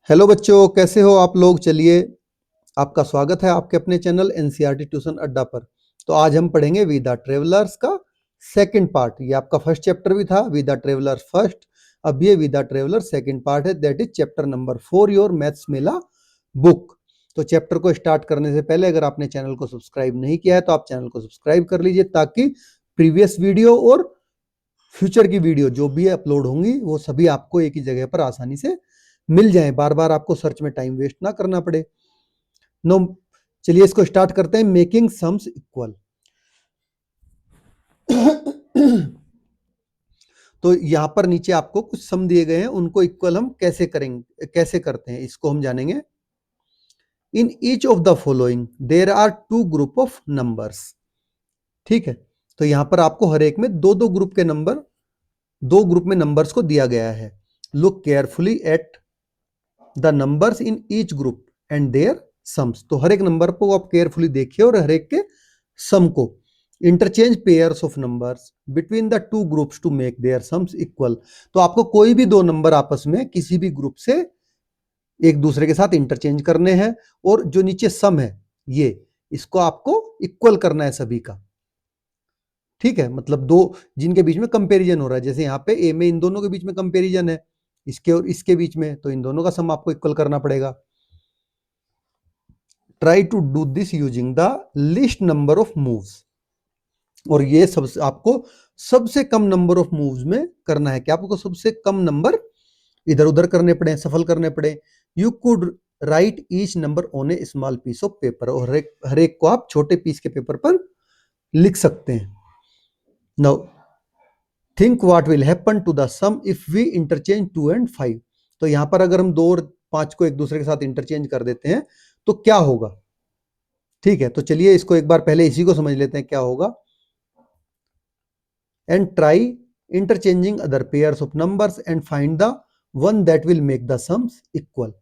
Hello बच्चों, कैसे हो आप लोग। चलिए, आपका स्वागत है आपके अपने चैनल एनसीईआरटी ट्यूशन अड्डा पर। तो आज हम पढ़ेंगे वी द ट्रेवलर्स का सेकंड पार्ट। ये आपका फर्स्ट चैप्टर भी था, वी द ट्रेवलर्स फर्स्ट। अब ये we the traveller second part है, that is chapter number 4 your maths Mela book. तो चैप्टर को स्टार्ट करने से पहले अगर आपने चैनल को सब्सक्राइब नहीं किया है तो आप चैनल को सब्सक्राइब कर लीजिए, ताकि प्रीवियस वीडियो और फ्यूचर की वीडियो जो भी अपलोड होंगी वो सभी आपको एक ही जगह पर आसानी से मिल जाए, बार बार आपको सर्च में टाइम वेस्ट ना करना पड़े। नो, चलिए इसको स्टार्ट करते हैं। Making sums equal. तो यहां पर नीचे आपको कुछ सम दिए गए हैं, उनको इक्वल हम कैसे करेंगे, कैसे करते हैं इसको हम जानेंगे। In each of the following there are two group of numbers. ठीक है, तो यहां पर आपको हर एक में दो दो ग्रुप के नंबर, दो ग्रुप में नंबर्स को दिया गया है। Look carefully at the numbers in each group and their sums. तो हर एक नंबर को आप केयरफुली देखिए और हर एक के सम को। Interchange pairs of numbers between the two groups to make their sums equal. तो आपको कोई भी दो नंबर आपस में किसी भी ग्रुप से एक दूसरे के साथ इंटरचेंज करने हैं, और जो नीचे सम है ये, इसको आपको इक्वल करना है सभी का। ठीक है, मतलब दो जिनके बीच में कंपैरिजन हो रहा है, जैसे यहाँ पे ए में इन दोनों के बीच में कंपैरिजन है, इसके और इसके बीच में, तो इन दोनों का सम आपको इक्वल करना पड़ेगा। Try to do this using the list number of moves. और ये सबसे आपको सबसे कम नंबर ऑफ मूव्स में करना है कि आपको सबसे कम नंबर इधर उधर करने पड़े, सफल करने पड़े। You could write each number on a small piece of paper. और हर एक को आप छोटे पीस के पेपर पर लिख सकते हैं। Now think what will happen to the sum if we interchange 2 and 5। तो यहां पर अगर हम 2 और 5 को एक दूसरे के साथ इंटरचेंज कर देते हैं तो क्या होगा। ठीक है, तो चलिए इसको एक बार पहले इसी को समझ लेते हैं क्या होगा। And try interchanging other pairs of numbers and find the one that will make the sums equal.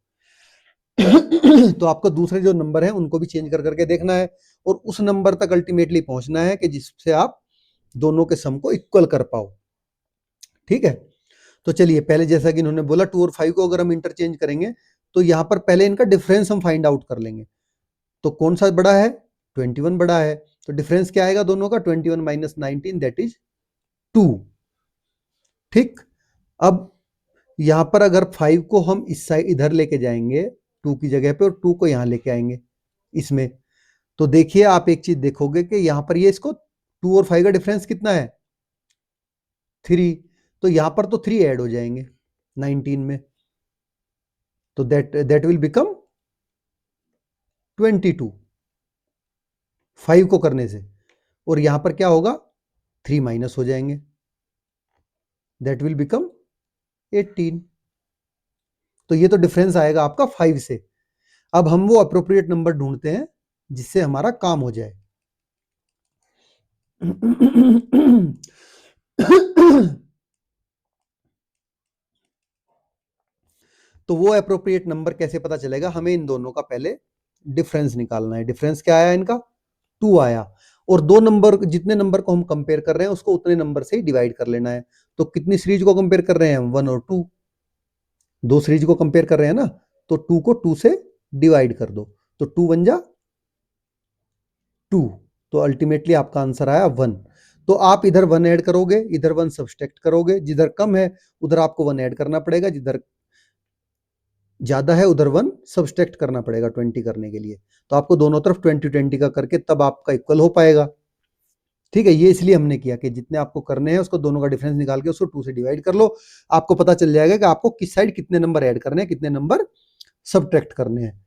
तो आपको दूसरे जो नंबर है उनको भी चेंज कर करके देखना है, और उस नंबर तक अल्टीमेटली पहुंचना है कि जिससे आप दोनों के सम को इक्वल कर पाओ। ठीक है, तो चलिए पहले जैसा कि इन्होंने बोला 2 और 5 को अगर हम इंटरचेंज करेंगे तो यहां पर पहले इनका डिफरेंस हम फाइंड आउट कर लेंगे। तो कौन सा बड़ा है, 21 बड़ा है, तो डिफरेंस क्या आएगा दोनों का, 21 माइनस 19 दैट इज 2। ठीक, अब यहां पर अगर 5 को हम इस साइड इधर लेके जाएंगे 2 की जगह पे, और 2 को यहां लेके आएंगे इसमें, तो देखिए आप एक चीज देखोगे कि यहां पर ये इसको 2 और 5 का डिफरेंस कितना है, 3। तो यहां पर तो 3 ऐड हो जाएंगे 19 में, तो दैट विल बिकम 22 5 को करने से। और यहां पर क्या होगा, 3 माइनस हो जाएंगे, दैट विल बिकम 18। तो ये तो डिफरेंस आएगा आपका 5 से। अब हम वो अप्रोप्रिएट नंबर ढूंढते हैं जिससे हमारा काम हो जाए। तो वो अप्रोप्रिएट नंबर कैसे पता चलेगा, हमें इन दोनों का पहले डिफरेंस निकालना है। डिफरेंस क्या आया इनका, 2 आया, और दो नंबर, जितने नंबर को हम कंपेयर कर रहे हैं उसको उतने नंबर से ही डिवाइड कर लेना है। तो कितनी सीरीज को कंपेयर कर रहे हैं हम, 1 और 2, दो सीरीज को कंपेयर कर रहे हैं ना, तो 2 को 2 से डिवाइड कर दो, तो 2 1 जा 2, तो अल्टीमेटली आपका आंसर आया 1। तो आप इधर 1 ऐड करोगे, इधर 1 सब्सट्रैक्ट करोगे, जिधर कम है उधर आपको 1 ऐड करना पड़ेगा, जिधर ज्यादा है उधर 1 सब्सट्रैक्ट करना पड़ेगा 20 करने के लिए। तो आपको दोनों तरफ 20 20 का करके तब आपका इक्वल हो पाएगा। ठीक है, ये इसलिए हमने किया कि जितने आपको करने हैं उसको दोनों का डिफरेंस निकाल के उसको 2 से डिवाइड कर लो, आपको पता चल जाएगा कि आपको किस साइड कितने नंबर ऐड करने हैं, कितने नंबर सब्ट्रैक्ट करने हैं।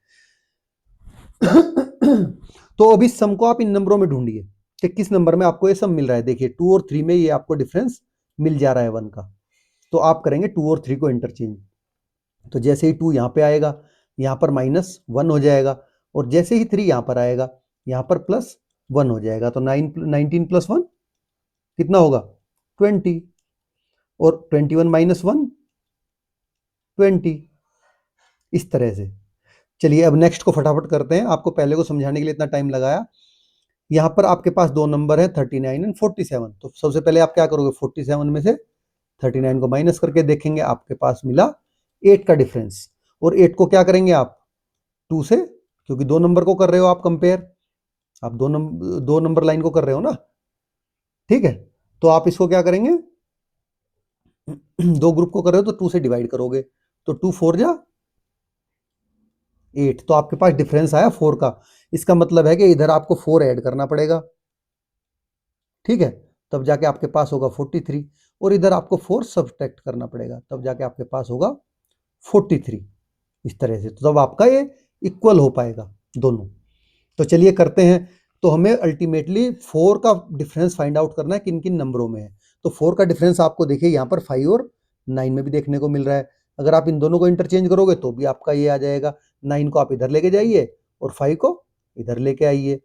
तो अभी सम को आप इन नंबरों में ढूंढिए कि किस नंबर में आपको ये सम मिल रहा है। देखिए 2 और 3 में ये आपको डिफरेंस मिल जा रहा है 1 का, तो आप करेंगे 2 और 3 को इंटरचेंज। तो जैसे ही 2 यहाँ पे आएगा, यहाँ पर -1 हो जाएगा, और जैसे ही 3 यहाँ पर आएगा, यहाँ पर +1 हो जाएगा। तो 19 + 1 कितना होगा, 20, और 21 - 1 20, इस तरह से। चलिए अब नेक्स्ट को फटाफट करते हैं, आपको पहले को समझाने के लिए इतना टाइम लगाया। यहाँ पर आपके पास दो नंबर है 39 और 47। तो सबसे पहले आप क्या करोगे, 47 में से 39 को माइनस करके देखेंगे, आपके पास मिला 8 का डिफरेंस। और 8 को क्या करेंगे आप 2 से, क्योंकि 2 नंबर को कर रहे हो आप कंपेयर, आप 2 नंबर लाइन को कर रहे हो ना, ठीक है। तो आप इसको क्या करेंगे, 2 ग्रुप को कर रहे हो तो 2 से डिवाइड करोगे, तो 2 4 जा 8, तो आपके पास डिफरेंस आया 4 का। इसका मतलब है कि इधर आपको 4 ऐड करना पड़ेगा, ठीक है, तब जाके आपके पास होगा 43, और इधर आपको 4 सब्ट्रैक्ट करना पड़ेगा, तब जाके आपके पास होगा 43। इस तरह से तो तब आपका ये इक्वल हो पाएगा दोनों। तो चलिए करते हैं। तो हमें अल्टीमेटली 4 का डिफरेंस फाइंड आउट करना है किन किन नंबरों में है। तो 4 का डिफरेंस आपको देखिए यहाँ पर 5 और 9 में भी देखने को मिल रहा है। अगर आप इन दोनों को इंटरचेंज करोगे तो भी आपका ये आ जाएगा। 9 को आप इधर लेके जाइए और 5 को इधर लेके आइए।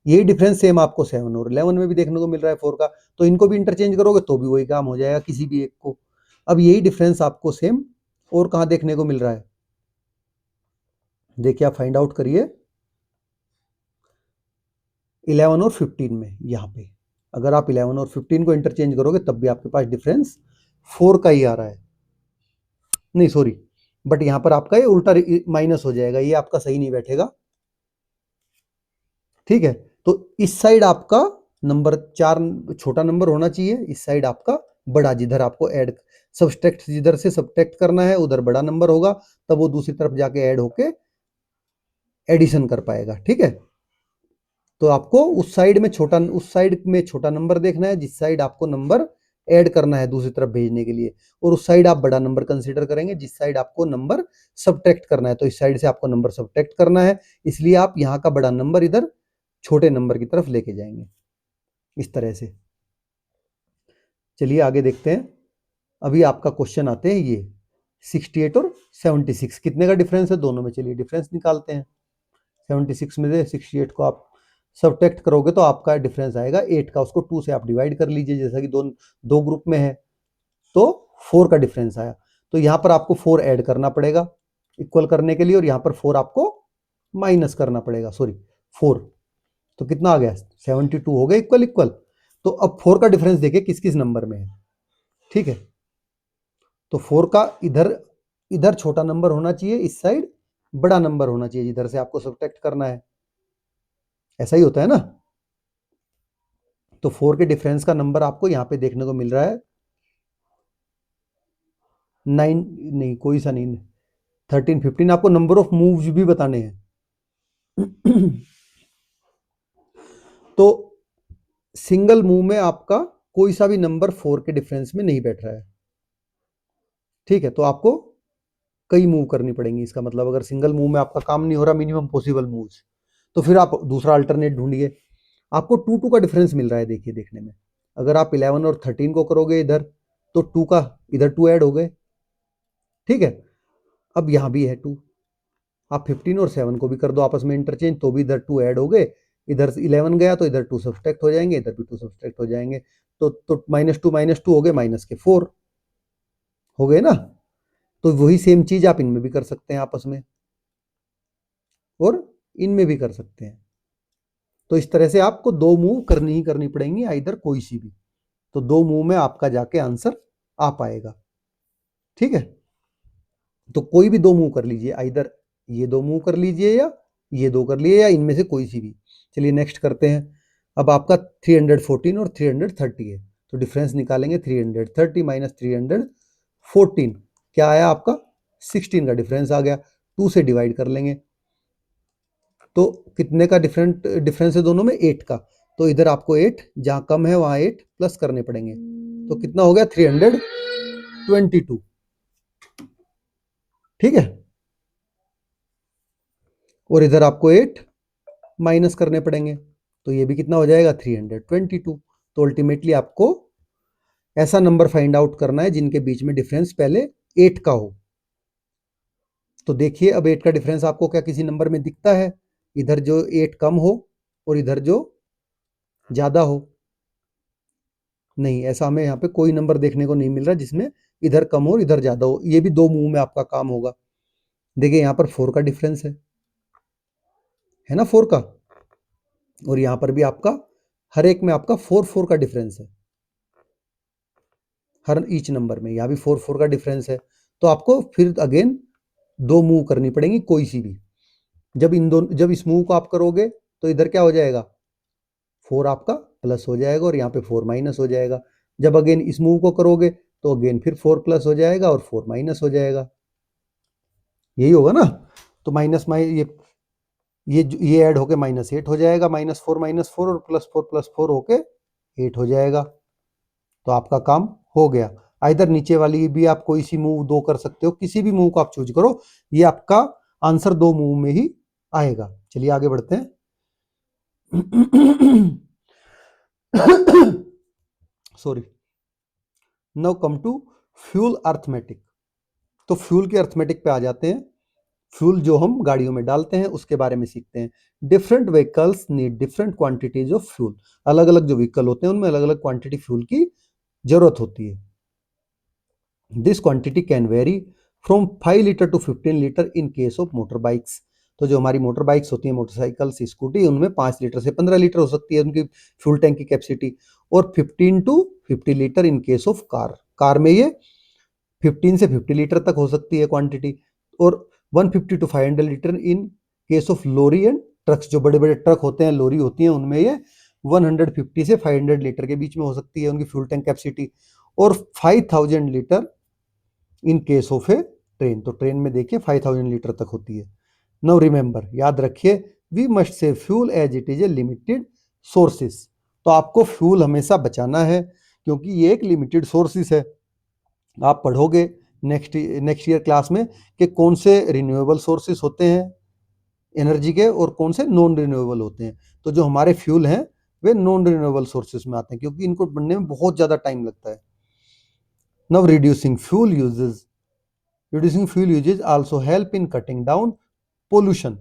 यही डिफरेंस सेम आपको 7 और 11 में भी देखने को मिल रहा है 4 का। तो इनको भी इंटरचेंज करोगे तो भी वही काम हो जाएगा किसी भी एक को। अब यही डिफरेंस आपको सेम और कहाँ देखने को मिल रहा है, देखिए आप फाइंड आउट करिए 11 और 15 में। यहाँ पे अगर आप 11 और 15 को इंटरचेंज करोगे तब भी आपके पास डिफरेंस 4 का ही आ रहा है, नहीं सॉरी, बट यहाँ पर आपका ये उल्टा माइनस हो जाएगा, ये आपका सही नहीं बैठेगा, ठीक है। तो इस साइड आपका नंबर 4 छोटा नंबर होना चाहिए, इस साइड आपका बड़ा, जिधर आपको ऐड सब्सट्रैक्ट, जिधर से सब्ट्रैक्ट करना है उधर बड़ा नंबर होगा, तब वो दूसरी तरफ जाके ऐड होके एडिशन कर पाएगा, ठीक है। तो आपको उस साइड में छोटा नंबर देखना है जिस साइड आपको नंबर ऐड करना है दूसरी तरफ भेजने के लिए, और उस साइड आप बड़ा नंबर कंसीडर करेंगे जिस साइड आपको नंबर सब्ट्रैक्ट करना है। तो इस साइड से आपको नंबर सब्ट्रैक्ट करना है, इसलिए आप यहाँ का बड़ा नंबर इधर छोटे नंबर की तरफ लेके जाएंगे इस तरह से। चलिए आगे देखते हैं। अभी आपका क्वेश्चन आते हैं ये 68 और 76 कितने का डिफरेंस है दोनों में, चलिए डिफरेंस निकालते हैं। 76 में से 68 को आप सब्ट्रैक्ट करोगे तो आपका डिफरेंस आएगा 8 का, उसको 2 से आप डिवाइड कर लीजिए, जैसा कि दो ग्रुप में है, तो 4 का डिफरेंस आया। तो यहाँ पर आपको 4 ऐड करना पड़ेगा इक्वल करने के लिए, और यहाँ पर 4 आपको माइनस करना पड़ेगा, सॉरी 4, तो कितना आ गया 72 हो गया इक्वल इक्वल। तो अब 4 का डिफरेंस देखिए किस किस नंबर में है, ठीक है। तो 4 का इधर इधर छोटा नंबर होना चाहिए, इस साइड बड़ा नंबर होना चाहिए जिधर से आपको सब्ट्रैक्ट करना है, ऐसा ही होता है ना। तो 4 के डिफरेंस का नंबर आपको यहाँ पे देखने को मिल रहा है 9, नहीं कोई सा नहीं, 13 15। आपको नंबर ऑफ मूव्स भी बताने हैं। तो सिंगल मूव में आपका कोई सा भी नंबर 4 के डिफरेंस में नहीं बैठ रहा है, ठीक है। तो आपको कई मूव करनी पड़ेंगी, इसका मतलब अगर सिंगल मूव में आपका काम नहीं हो रहा मिनिमम पॉसिबल मूव्स, तो फिर आप दूसरा अल्टरनेट ढूंढिए। आपको 2 का डिफरेंस मिल रहा है, देखिए देखने में, अगर आप 11 और 13 को करोगे इधर तो 2 का इधर 2 ऐड हो गए, ठीक है। अब यहाँ भी है 2, आप 15 और 7 को भी कर दो आपस में इंटरचेंज तो भी इधर 2 ऐड हो गए, इधर 11 गया तो इधर 2 सब्ट्रैक्ट हो जाएंगे, इधर भी 2 सब्ट्रैक्ट हो जाएंगे, तो -2 हो गए, -4 हो गए ना। तो वही सेम चीज आप इनमें भी कर सकते हैं आपस में, और इनमें भी कर सकते हैं। तो इस तरह से आपको 2 मूव करनी ही करनी पड़ेंगी, इधर कोई सी भी, तो 2 मूव में आपका जाके आंसर आ पाएगा, ठीक है। तो कोई भी 2 मूव कर लीजिए, इधर ये 2 मूव कर लीजिए या ये 2 कर लिए, या इनमें से कोई सी भी। चलिए नेक्स्ट करते हैं। अब आपका 314 और 330 है, तो डिफरेंस निकालेंगे 330 माइनस 314, क्या आया आपका 16 का डिफरेंस आ गया, 2 से डिवाइड कर लेंगे, तो कितने का डिफरेंस है दोनों में 8 का। तो इधर आपको 8 जहां कम है वहां 8 प्लस करने पड़ेंगे, तो कितना हो गया 322, ठीक है। और इधर आपको 8 माइनस करने पड़ेंगे, तो ये भी कितना हो जाएगा 322। तो अल्टीमेटली आपको ऐसा नंबर फाइंड आउट करना है जिनके बीच में डिफरेंस पहले 8 का हो। तो देखिए अब 8 का डिफरेंस आपको क्या किसी नंबर में दिखता है, इधर जो 8 कम हो और इधर जो ज्यादा हो, नहीं, ऐसा हमें यहाँ पे कोई नंबर देखने को नहीं मिल रहा जिसमें इधर कम हो और इधर ज्यादा हो। ये भी 2 मूव में आपका काम होगा। देखिए यहाँ पर 4 का डिफरेंस है ना 4 का, और यहाँ पर भी आपका हर एक में आपका 4 का डिफरेंस है, हर ईच नंबर में यहाँ भी 4 का डिफरेंस है। तो आपको फिर अगेन दो मूव करनी पड़ेंगी कोई सी भी। जब इस मूव को आप करोगे तो इधर क्या हो जाएगा, 4 आपका प्लस हो जाएगा और यहाँ पे 4 माइनस हो जाएगा। जब अगेन इस मूव को करोगे तो अगेन फिर 4 प्लस हो जाएगा और 4 माइनस हो जाएगा। यही होगा ना। तो माइनस ये ऐड होके -8 हो जाएगा, -4 और +4 होके 8 हो जाएगा। तो आपका काम हो गया। इधर नीचे वाली भी आप कोई सी मूव दो कर सकते हो, किसी भी मूव को आप चूज करो, ये आपका आंसर दो मूव में ही आएगा। चलिए आगे बढ़ते हैं। Sorry. Now come to fuel arithmetic. तो फ्यूल के अर्थमेटिक पे आ जाते हैं। फ्यूल जो हम गाड़ियों में डालते हैं उसके बारे में सीखते हैं। Different vehicles need different quantities of fuel. अलग अलग जो व्हीकल होते हैं उनमें अलग अलग क्वांटिटी फ्यूल की जरूरत होती है। This quantity can vary from 5 litre to 15 litre in case of motor bikes. तो जो हमारी मोटर बाइक्स होती हैं, मोटरसाइकिल्स, स्कूटी, उनमें 5 लीटर से 15 लीटर हो सकती है उनकी फ्यूल टैंक की कैपेसिटी, और 15 to 50 litre in case of car. Car में ये 15 से 50 लीटर तक हो सकती है क्वांटिटी, और 150 to 500 litre in case of lorry and trucks. जो बड़े बड़े ट्रक होते हैं, लॉरी होती हैं, उनमें ये 150 से 500 लीटर के बीच में हो सकती है उनकी फ्यूल टैंक कैपेसिटी, और 5000 litre in case of A train. तो ट्रेन में देखिए 5000 लीटर तक होती है। नाउ रिमेंबर, याद रखिए, we must save fuel as it is a limited sources. तो आपको फ्यूल हमेशा बचाना है क्योंकि ये एक लिमिटेड सोर्सेस है। आप पढ़ोगे नेक्स्ट ईयर क्लास में कि कौन से रिन्यूएबल सोर्सेस होते हैं एनर्जी के और कौन से नॉन रिन्यूएबल होते हैं। तो जो हमारे फ्यूल हैं वे नॉन रिन्यूएबल सोर्सेस में आते हैं क्योंकि इनको बनने में बहुत ज़्यादा टाइम लगता है। Now reducing fuel uses. Reducing fuel uses also help in cutting down pollution.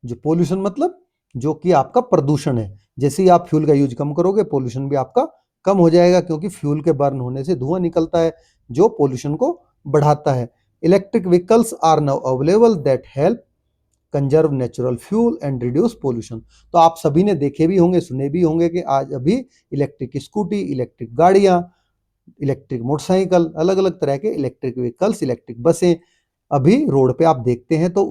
जो पोल्यूशन मतलब जो कि आपका प्रदूषण है। जैसे ही आप फ्यूल का यूज कम करोगे, पोल्यूशन भी आपका कम हो जाएगा क्योंकि फ्यूल के बर्न होने से धुआं निकलता है जो पोल्यूशन को बढ़ाता है। Electric vehicles are now available that help conserve natural fuel and reduce pollution. तो आप सभी ने देखे भी होंगे, सुने भी होंगे कि आज अभी इलेक्ट्रिक स्कूटी, इलेक्ट्रिक गाड़ियां, इलेक्ट्रिक मोटरसाइकिल, अलग अलग तरह के इलेक्ट्रिक व्हीकल्स, इलेक्ट्रिक बसें अभी रोड पे आप देखते हैं। तो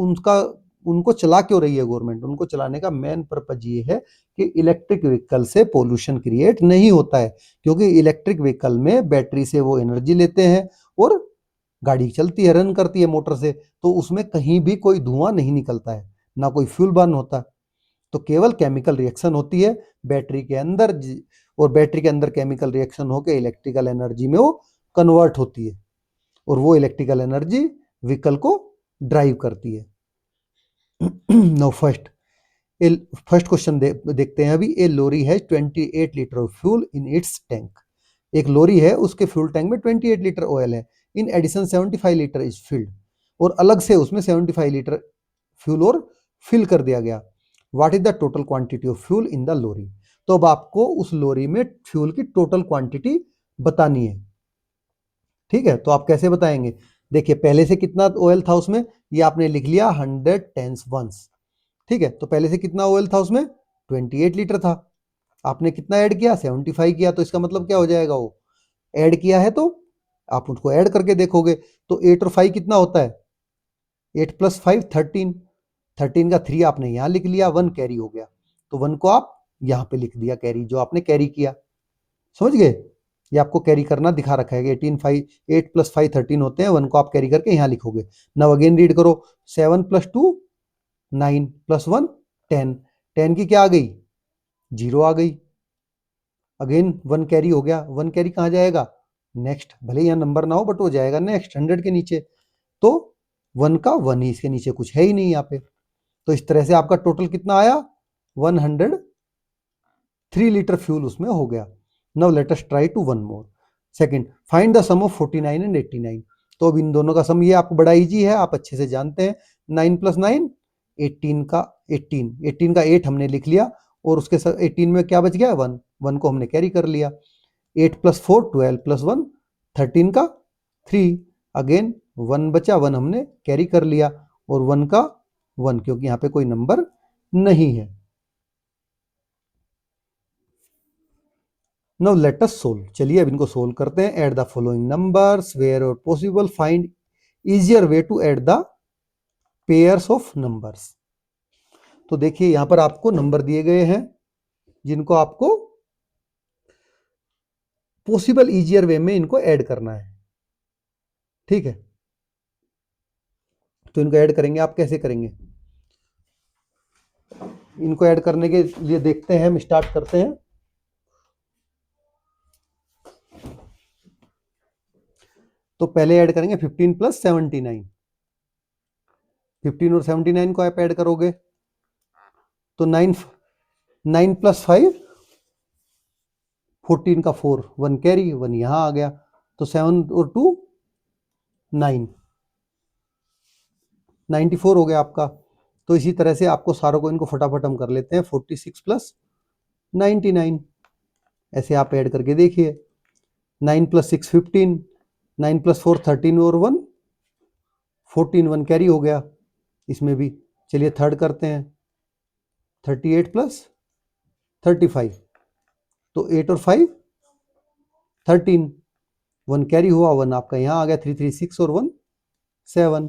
उनको चला क्यों रही है गवर्नमेंट? उनको चलाने का मेन पर्पज ये है कि इलेक्ट्रिक व्हीकल से पोल्यूशन क्रिएट नहीं होता है, क्योंकि इलेक्ट्रिक व्हीकल में बैटरी से वो एनर्जी लेते हैं और गाड़ी चलती है, रन करती है मोटर से, तो उसमें कहीं भी कोई धुआं नहीं निकलता है, ना कोई फ्यूल बर्न होता। तो केवल केमिकल रिएक्शन होती है बैटरी के अंदर, और बैटरी के अंदर केमिकल रिएक्शन होकर इलेक्ट्रिकल एनर्जी में वो कन्वर्ट होती है, और वो इलेक्ट्रिकल एनर्जी व्हीकल को ड्राइव करती है। नो फर्स्ट क्वेश्चन देखते हैं अभी। ए लोरी है 28 litre of fuel in its tank. एक लोरी है, उसके फ्यूल टैंक में 28 लीटर ऑयल है। In addition 75 litre is filled, और अलग से उसमें 75 लीटर फ्यूल और फिल कर दिया गया। What is the total quantity of fuel in the lorry? तो अब आपको उस लोरी में फ्यूल की टोटल क्वांटिटी बतानी है। ठीक है, तो आप कैसे बताएंगे? देखिए, पहले से कितना ऑयल था उसमें, ये आपने लिख लिया 100 टेंस वंस। ठीक है, तो पहले से कितना ऑयल था उसमें? 28 लीटर था। आपने कितना ऐड किया? 75 किया। तो इसका मतलब क्या हो जाएगा? वो ऐड किया है तो आप उसको ऐड करके देखोगे तो 8 और 5 कितना होता है? 8 + 5 13। 13 का 3 आपने यहां लिख लिया, 1 कैरी हो गया, तो 1 को आप यहां पे लिख दिया कैरी, जो आपने कैरी किया। समझ गए? ये आपको कैरी करना दिखा रखा है कि 8 + 5 13 होते हैं, 1 को आप कैरी करके यहां लिखोगे। नाउ अगेन रीड करो। 7 + 2 9 + 1 10। 10 की क्या आ गई? 0 आ गई। अगेन 1 कैरी हो गया। 1 कैरी कहां जाएगा? नेक्स्ट। भले यहाँ नंबर ना हो बट वो जाएगा नेक्स्ट 100 के नीचे। तो 1 का 1 ही, इसके नीचे कुछ है ही नहीं यहाँ पे। तो इस तरह से आपका टोटल कितना आया? 103 लीटर फ्यूल उसमें हो गया। Now let us try to one more. Second, find the sum of 49 and 89। तो अब इन दोनों का सम ये आपको बड़ा इजी है, आप अच्छे से जानते हैं। 9 + 9 18 का 18, 18 का 8 हमने लिख लिया, और उसके साथ 18 में क्या बच गया? 1, 1 को हमने कैरी कर लिया। 8 + 4 12 + 1 13 का 3। अगेन 1 बचा, 1 हमने कैरी कर लिया, और 1 का 1 क्योंकि यहाँ पे कोई नंबर नहीं है। Now let us solve. चलिए अब इनको सोल्व करते हैं। Add the following numbers wherever possible, find easier way to add the pairs of numbers. तो देखिए यहां पर आपको नंबर दिए गए हैं जिनको आपको पॉसिबल इजियर वे में इनको ऐड करना है, ठीक है। तो इनको ऐड करेंगे, आप कैसे करेंगे? इनको ऐड करने के लिए देखते हैं, हम स्टार्ट करते हैं। तो पहले ऐड करेंगे 15 प्लस 79। 15 और 79 को आप ऐड करोगे तो 9 प्लस 5 14 का 4, 1 कैरी, 1 यहां आ गया, तो 7 और 2 9, 94 हो गया आपका। तो इसी तरह से आपको सारों को इनको फटाफट हम कर लेते हैं। 46 प्लस 99, ऐसे आप ऐड करके देखिए। 9 प्लस 6 15, 9 प्लस 4 13 और 1 14, 1 कैरी हो गया इसमें भी। चलिए थर्ड करते हैं। 38 प्लस 35, तो 8 और 5 13, 1 कैरी हुआ, 1 आपका यहाँ आ गया। 3 3 6 और 1 7।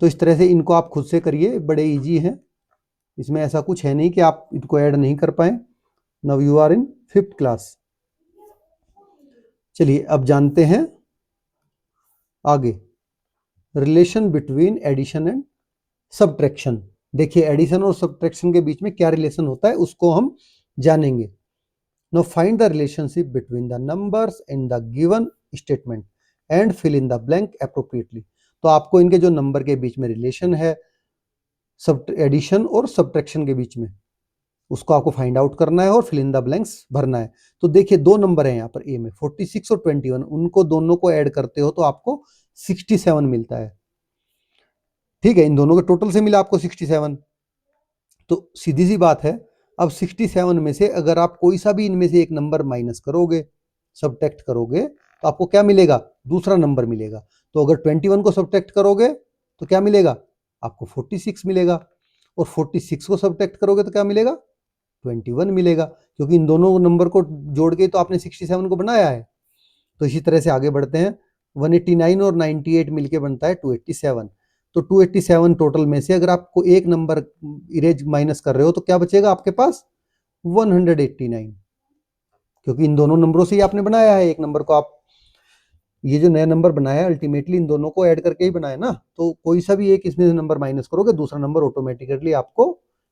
तो इस तरह से इनको आप खुद से करिए, बड़े इजी हैं, इसमें ऐसा कुछ है नहीं कि आप इनको ऐड नहीं कर पाए। Now you are in 5th class. चलिए अब जानते हैं आगे relation between addition and subtraction. देखिए एडिशन और सब्ट्रैक्शन के बीच में क्या रिलेशन होता है उसको हम जानेंगे। Now find the relationship between the numbers in the given statement and fill in the blank appropriately. तो आपको इनके जो नंबर के बीच में रिलेशन है सब एडिशन और सब्ट्रैक्शन के बीच में, उसको आपको फाइंड आउट करना है और फिल इन द ब्लैंक्स भरना है। तो देखिए दो नंबर है यहाँ पर ए में 46 और 21, उनको दोनों को ऐड करते हो तो आपको 67 मिलता है, ठीक है। इन दोनों के टोटल से मिला आपको 67। तो सीधी सी बात है, अब 67 में से अगर आप कोई सा भी इनमें से एक नंबर माइनस करोगे, सब्ट्रैक्ट करोगे, तो आपको क्या मिलेगा? दूसरा नंबर मिलेगा। तो अगर 21 को सब्ट्रैक्ट करोगे तो क्या मिलेगा? आपको 46 मिलेगा। और 46 को सब्ट्रैक्ट करोगे तो क्या मिलेगा? 21 मिलेगा, क्योंकि इन दोनों नंबर को जोड़ के तो आपने 67 को बनाया है। तो इसी तरह से आगे बढ़ते हैं। 189 और 98 मिलके बनता है 287। तो 287 टोटल में से अगर आपको एक नंबर इरेज माइनस कर रहे हो तो क्या बचेगा आपके पास? 189, क्योंकि इन दोनों नंबरों से ही आपने बनाया है। एक नंबर को आप, ये जो नया नंबर बनाया है अल्टीमेटली इन दोनों को ऐड करके ही बनाया ना, तो कोई सा भी एक इसमें से नंबर माइनस करोगे दूसरा नंबर ऑटोमेटिकली आपको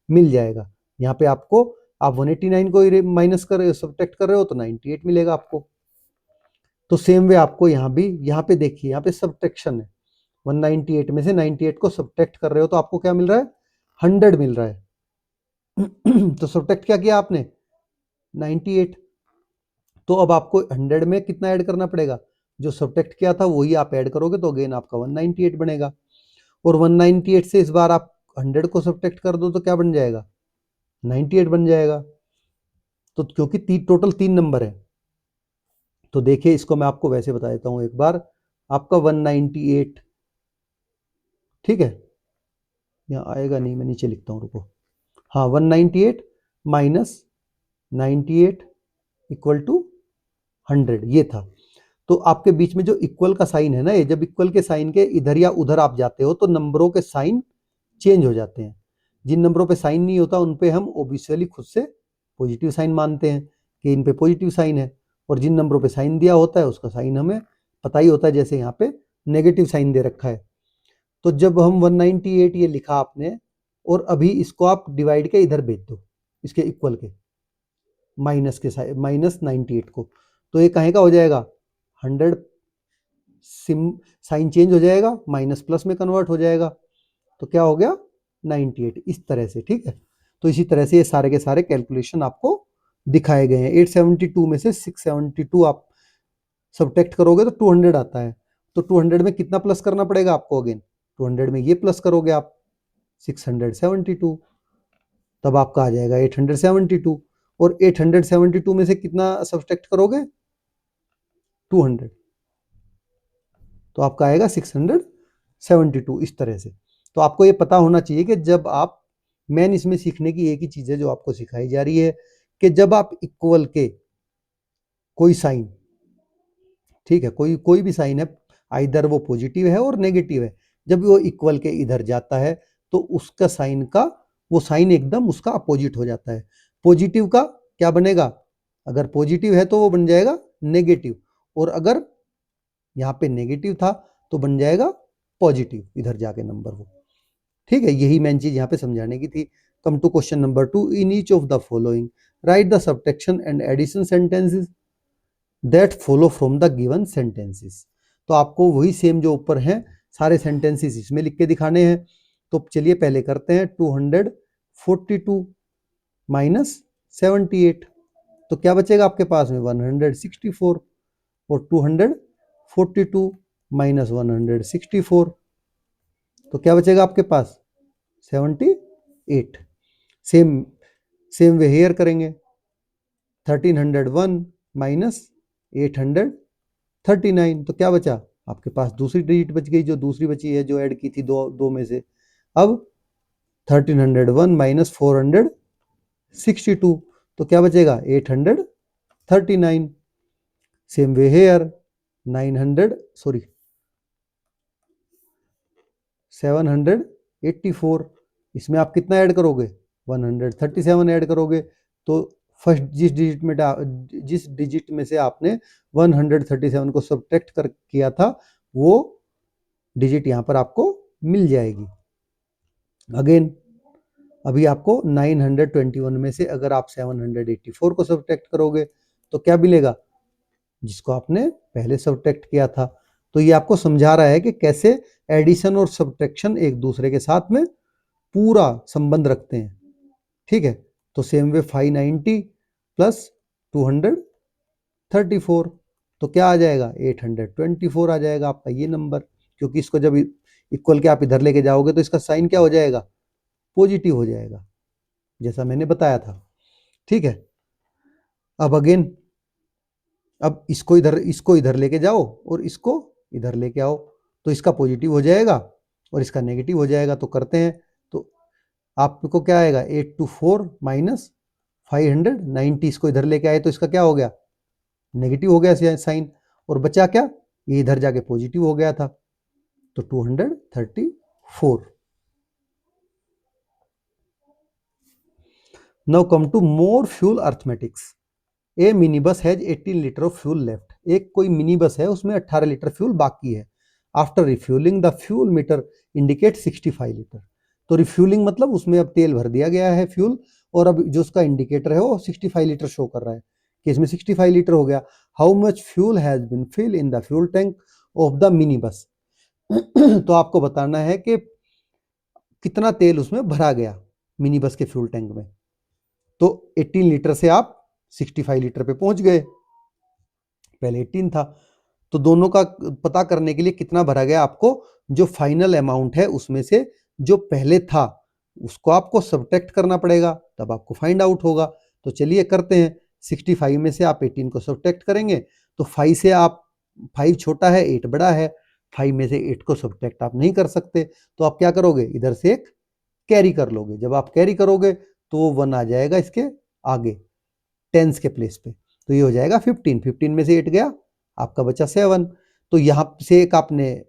मिल जाएगा। यहाँ पे आपको, आप 189 को माइनस कर सब्ट्रैक्ट कर रहे हो तो 98 मिलेगा आपको। तो सेम वे आपको यहाँ भी, यहाँ पे देखिए, यहाँ पे सब्ट्रैक्शन है। 198 में से 98 को सब्ट्रैक्ट कर रहे हो तो आपको क्या मिल रहा है? 100 मिल रहा है। तो सब्ट्रैक्ट क्या किया आपने? 98। तो अब आपको 100 में कितना ऐड करना पड़ेगा? जो सब्ट्रैक्ट किया था वही आप ऐड करोगे तो अगेन आपका 198 बनेगा। और 198 से इस बार आप 100 को सब्ट्रैक्ट कर दो तो क्या बन जाएगा? 98 बन जाएगा। तो क्योंकि टोटल 3 नंबर है, तो देखिए इसको मैं आपको वैसे बता देता हूं एक बार। आपका 198, ठीक है, यहाँ आएगा नहीं, मैं नीचे लिखता हूँ, रुको। हाँ, 198 माइनस 98 इक्वल टू 100, ये था। तो आपके बीच में जो इक्वल का साइन है ना, ये जब इक्वल के साइन के इधर या उधर आप जाते हो तो नंबरों के साइन चेंज हो जाते हैं। जिन नंबरों पे साइन नहीं होता उन पे हम ऑब्वियसली खुद से पॉजिटिव साइन मानते हैं कि इन पे पॉजिटिव साइन है, और जिन नंबरों पे साइन दिया होता है उसका साइन हमें पता ही होता है, जैसे यहाँ पे नेगेटिव साइन दे रखा है। तो जब हम 198 ये लिखा आपने, और अभी इसको आप डिवाइड के इधर भेज दो, इसके इक्वल के माइनस के साइड, माइनस 98 को, तो ये कहीं का हो जाएगा? 100, साइन चेंज हो जाएगा, माइनस प्लस में कन्वर्ट हो जाएगा, तो क्या हो गया? 98, इस तरह से, ठीक है। तो इसी तरह से ये सारे के सारे कैलकुलेशन आपको दिखाए गए हैं। 872 में से 672 आप सब्ट्रैक्ट करोगे तो 200 आता है। तो 200 में कितना प्लस करना पड़ेगा आपको? अगेन 200 में ये प्लस करोगे आप 672, तब आपका आ जाएगा 872। और 872 में से कितना सब्ट्रैक्ट करोगे? 200, तो आपका आएगा 672, इस तरह से। तो आपको ये पता होना चाहिए कि जब आप, मेन इसमें सीखने की एक ही चीज है जो आपको सिखाई जा रही है, कि जब आप इक्वल के कोई साइन, ठीक है, कोई भी साइन है, आइदर वो पॉजिटिव है और नेगेटिव है, जब वो इक्वल के इधर जाता है तो उसका साइन का वो साइन एकदम उसका अपोजिट हो जाता है। पॉजिटिव का क्या बनेगा, अगर पॉजिटिव है तो वो बन जाएगा नेगेटिव, और अगर यहाँ पे नेगेटिव था तो बन जाएगा पॉजिटिव इधर जाके नंबर वो। ठीक है, यही मेन चीज यहाँ पे समझाने की थी। Come to question number 2, in each of the following write the subtraction and addition sentences that follow from the given sentences. तो आपको वही सेम जो ऊपर हैं सारे सेंटेंसेस इसमें लिख के दिखाने हैं। तो चलिए पहले करते हैं 242 माइनस 78, तो क्या बचेगा आपके पास में 164, और 242 माइनस 164, तो क्या बचेगा आपके पास 78। सेम सेम वे हेयर करेंगे, 1301 माइनस 839, तो क्या बचा आपके पास दूसरी डिजिट बच गई, जो दूसरी बची है जो ऐड की थी दो में से। अब 1301 माइनस 462, तो क्या बचेगा 839। सेम वे हेयर 784, इसमें आप कितना ऐड करोगे 137 ऐड करोगे। तो फर्स्ट जिस डिजिट में से आपने 137 को सब्ट्रैक्ट कर किया था वो डिजिट यहां पर आपको मिल जाएगी। अगेन अभी आपको 921 में से अगर आप 784 को सब्ट्रैक्ट करोगे तो क्या मिलेगा, जिसको आपने पहले सब्ट्रैक्ट किया था। तो ये आपको समझा रहा है कि कैसे एडिशन और सब्ट्रैक्शन एक दूसरे के साथ में पूरा संबंध रखते हैं। ठीक है, तो सेम वे 590 प्लस 234, तो क्या आ जाएगा 824 आ जाएगा आपका ये नंबर, क्योंकि इसको जब इक्वल के आप इधर लेके जाओगे तो इसका साइन क्या हो जाएगा, पॉजिटिव हो जाएगा, जैसा मैंने बताया था। ठीक है, अब अगेन अब इसको इधर लेके जाओ और इसको इधर लेके आओ, तो इसका पॉजिटिव हो जाएगा और इसका नेगेटिव हो जाएगा। तो करते हैं, तो आपको क्या आएगा 824 माइनस 590, इसको इधर लेके आए तो इसका क्या हो गया, नेगेटिव हो गया साइन, और बचा क्या, ये इधर जाके पॉजिटिव हो गया था, तो 234। Now come to more fuel arithmetics. A mini bus has 18 litre of fuel left. एक कोई मिनी बस है उसमें 18 लीटर फ्यूल बाकी है। After refuelling the fuel metre indicate 65 litre. तो रिफ्यूलिंग मतलब उसमें अब तेल भर दिया गया है फ्यूल, और अब जो उसका इंडिकेटर है वो 65 लीटर शो कर रहा है कि इसमें 65 लीटर हो गया। How much fuel has been fill in the fuel tank of the mini bus. तो आपको बताना है कि कितना तेल उसमें भरा गया मिनी बस के फ्यूल टैंक में। तो 18 लीटर से आप 65 लीटर पे पहुंच गए, पहले 18 था। तो दोनों का पता करने के लिए कितना भरा गया, आपको जो फाइनल अमाउंट है उसमें से जो पहले था उसको आपको सब्ट्रैक्ट करना पड़ेगा, तब आपको फाइंड आउट होगा। तो चलिए करते हैं, 65 में से आप 18 को सब्ट्रैक्ट करेंगे तो 5 से आप 5 छोटा है 8 बड़ा है, 5 में से 8 को सब्ट्रैक्ट आप नहीं कर सकते, तो आप क्या करोगे इधर से एक कैरी कर लोगे। जब आप कैरी करोगे तो वो 1 आ जाएगा इसके आगे टेंस के प्लेस पे, तो ये हो जाएगा 15 में से 8 गया आपका बचा 7। तो यहाँ से एक आपने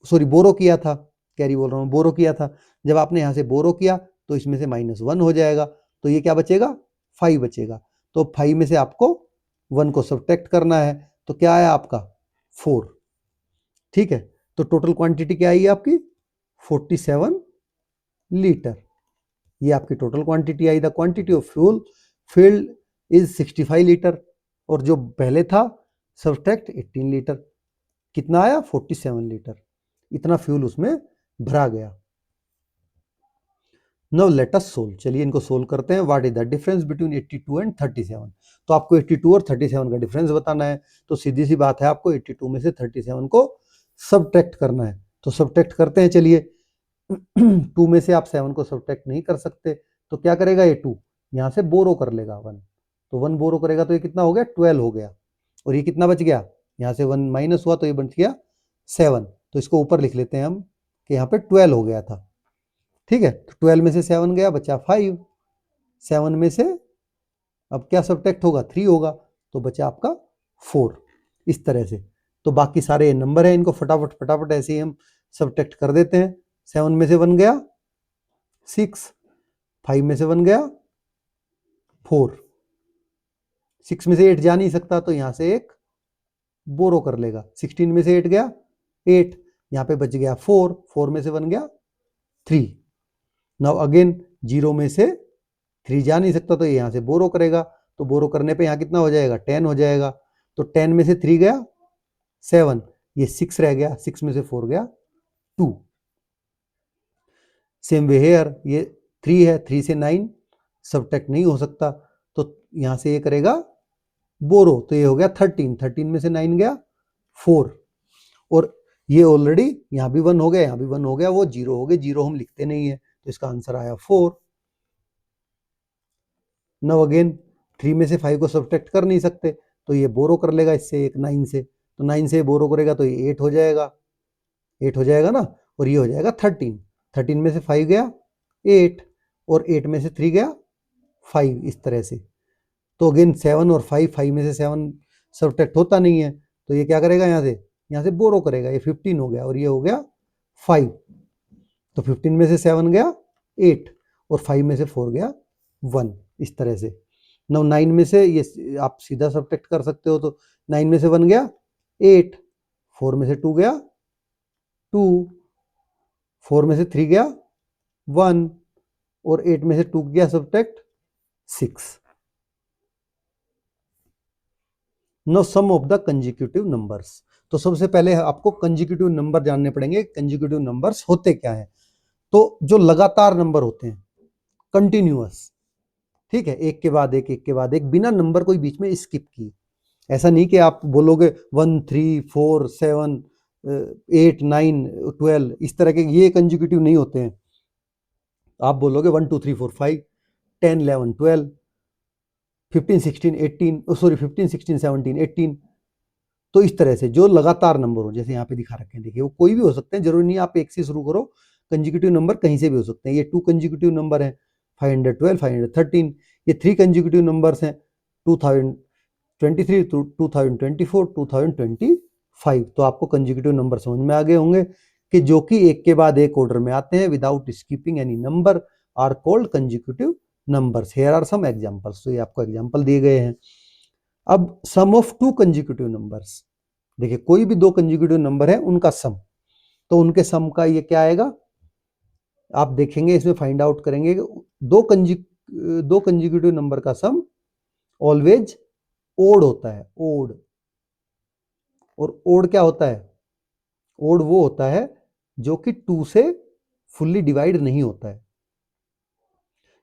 बोरो किया था, कैरी बोल रहा हूँ, बोरो किया था। जब आपने यहाँ से बोरो किया तो इसमें से -1 हो जाएगा, तो ये क्या बचेगा 5 बचेगा। तो 5 में से आपको 1 को सब्ट्रैक्ट करना है, तो क्या आया आपका 4। ठीक है, तो टोटल क्वांटिटी क्या आई आपकी 47 लीटर। ये आपकी total quantity I. The quantity of fuel field is 65 litre, और जो पहले था सब्ट्रैक्ट 18 लीटर, कितना आया 47 लीटर, इतना फ्यूल उसमें भरा गया। नाउ लेट अस सोल्व, चलिए इनको सोल्व करते हैं। What is the difference between 82 and 37। तो आपको 82 और 37 का डिफरेंस बताना है, तो सीधी सी बात है आपको 82 में से 37 को सब्ट्रैक्ट करना है। तो सब्ट्रैक्ट करते हैं, चलिए 2 में से आप 7 को सब्ट्रैक्ट नहीं कर सकते, तो क्या करेगा ये 2 यहाँ से बोरो कर लेगा 1, तो 1 बोरो करेगा तो ये कितना हो गया 12 हो गया, और ये कितना बच गया, यहाँ से 1 माइनस हुआ तो ये बच गया 7। तो इसको ऊपर लिख लेते हैं हम कि यहाँ पे 12 हो गया था। ठीक है, तो 12 में से 7 गया बचा 5, 7 में से अब क्या सब्ट्रैक्ट होगा 3 होगा, तो बचा आपका 4। इस तरह से तो बाकी सारे नंबर है, इनको फटाफट फटाफट ऐसे ही हम सब्ट्रैक्ट कर देते हैं। 7 में से 1 गया 6, 5 में से 1 गया 4, 6 में से 8 जा नहीं सकता तो यहां से एक बोरो कर लेगा। 16 में से 8 गया 8, यहां पे बच गया 4, 4 में से 1 गया 3। नाउ अगेन 0 में से 3 जा नहीं सकता तो यहां से बोरो करेगा, तो बोरो करने पे यहां कितना हो जाएगा 10 हो जाएगा। तो 10 में से 3 गया 7, ये 6 रह गया, 6 में से 4 गया 2। सेम वे हेयर, ये 3 है, 3 से 9 सब्ट्रैक्ट नहीं हो सकता तो यहां से ये करेगा बोरो, तो ये हो गया 13, 13 में से 9 गया 4, और ये ऑलरेडी यहां भी 1 हो गया, यहां भी 1 हो गया, वो 0 हो गए, 0 हम लिखते नहीं है तो इसका आंसर आया 4। नाउ अगेन 3 में से 5 को सब्ट्रैक्ट कर नहीं सकते तो ये बोरो कर लेगा इससे एक 9 से, तो 9 से बोरो करेगा तो ये 8 हो जाएगा, 8 हो जाएगा ना, और ये हो जाएगा 13, 13 में से 5 गया 8, और 8 में से 3 गया 5, इस तरह से। तो अगेन 7 और 5, 5 में से 7 सब्ट्रैक्ट होता नहीं है तो ये क्या करेगा, यहाँ से बोरो करेगा, ये 15 हो गया और ये हो गया 5, तो 15 में से 7 गया 8 और 5 में से 4 गया 1, इस तरह से। नाउ 9 में से ये आप सीधा सब्ट्रैक्ट कर सकते हो, तो 9 में से 1 गया 8, 4 में से 2 गया 2, 4 में से 3 गया 1, और 8 में से 2 गया subtract 6। No sum of the consecutive numbers. तो सबसे पहले आपको कंजिक्यूटिव नंबर जानने पड़ेंगे, कंजिक्यूटिव नंबर्स होते क्या है। तो जो लगातार नंबर होते हैं, कंटिन्यूअस, ठीक है, एक के बाद एक, एक के बाद एक, बिना नंबर कोई बीच में स्किप किए। ऐसा नहीं कि आप बोलोगे 1 3 4 7 8 9 12, इस तरह के ये कंजिक्यूटिव नहीं होते हैं। आप बोलोगे 1 2 3 4 5 10 11 12 15 16 18, सॉरी 15 16 17 18, तो इस तरह से जो लगातार नंबर हो, जैसे यहाँ पे दिखा रखे हैं, देखिए वो कोई भी हो सकते हैं, जरूरी नहीं आप एक से शुरू करो, कंजिक्यूटिव नंबर कहीं से भी हो सकते हैं। ये 2 कंजिक्यूटिव नंबर हैं 512 513, ये 3 कंजिक्यूटिव नंबर्स हैं 2023 2024 2025। तो आपको कंजिक्यूटिव नंबर समझ में आ गए होंगे कि जो कि एक के बाद एक ऑर्डर में आते हैं without skipping any number are called consecutive numbers. Here are some examples, तो ये आपको एग्जांपल दिए गए हैं। अब सम ऑफ 2 कंजिक्यूटिव नंबर्स, देखिए कोई भी 2 कंजिक्यूटिव नंबर है उनका सम, तो उनके सम का ये क्या आएगा, आप देखेंगे इसमें फाइंड आउट करेंगे कि दो कंजिक्यूटिव नंबर का सम ऑलवेज ओड होता है, ओड। और ओड क्या होता है, ओड वो होता है जो कि 2 से फुल्ली डिवाइड नहीं होता है,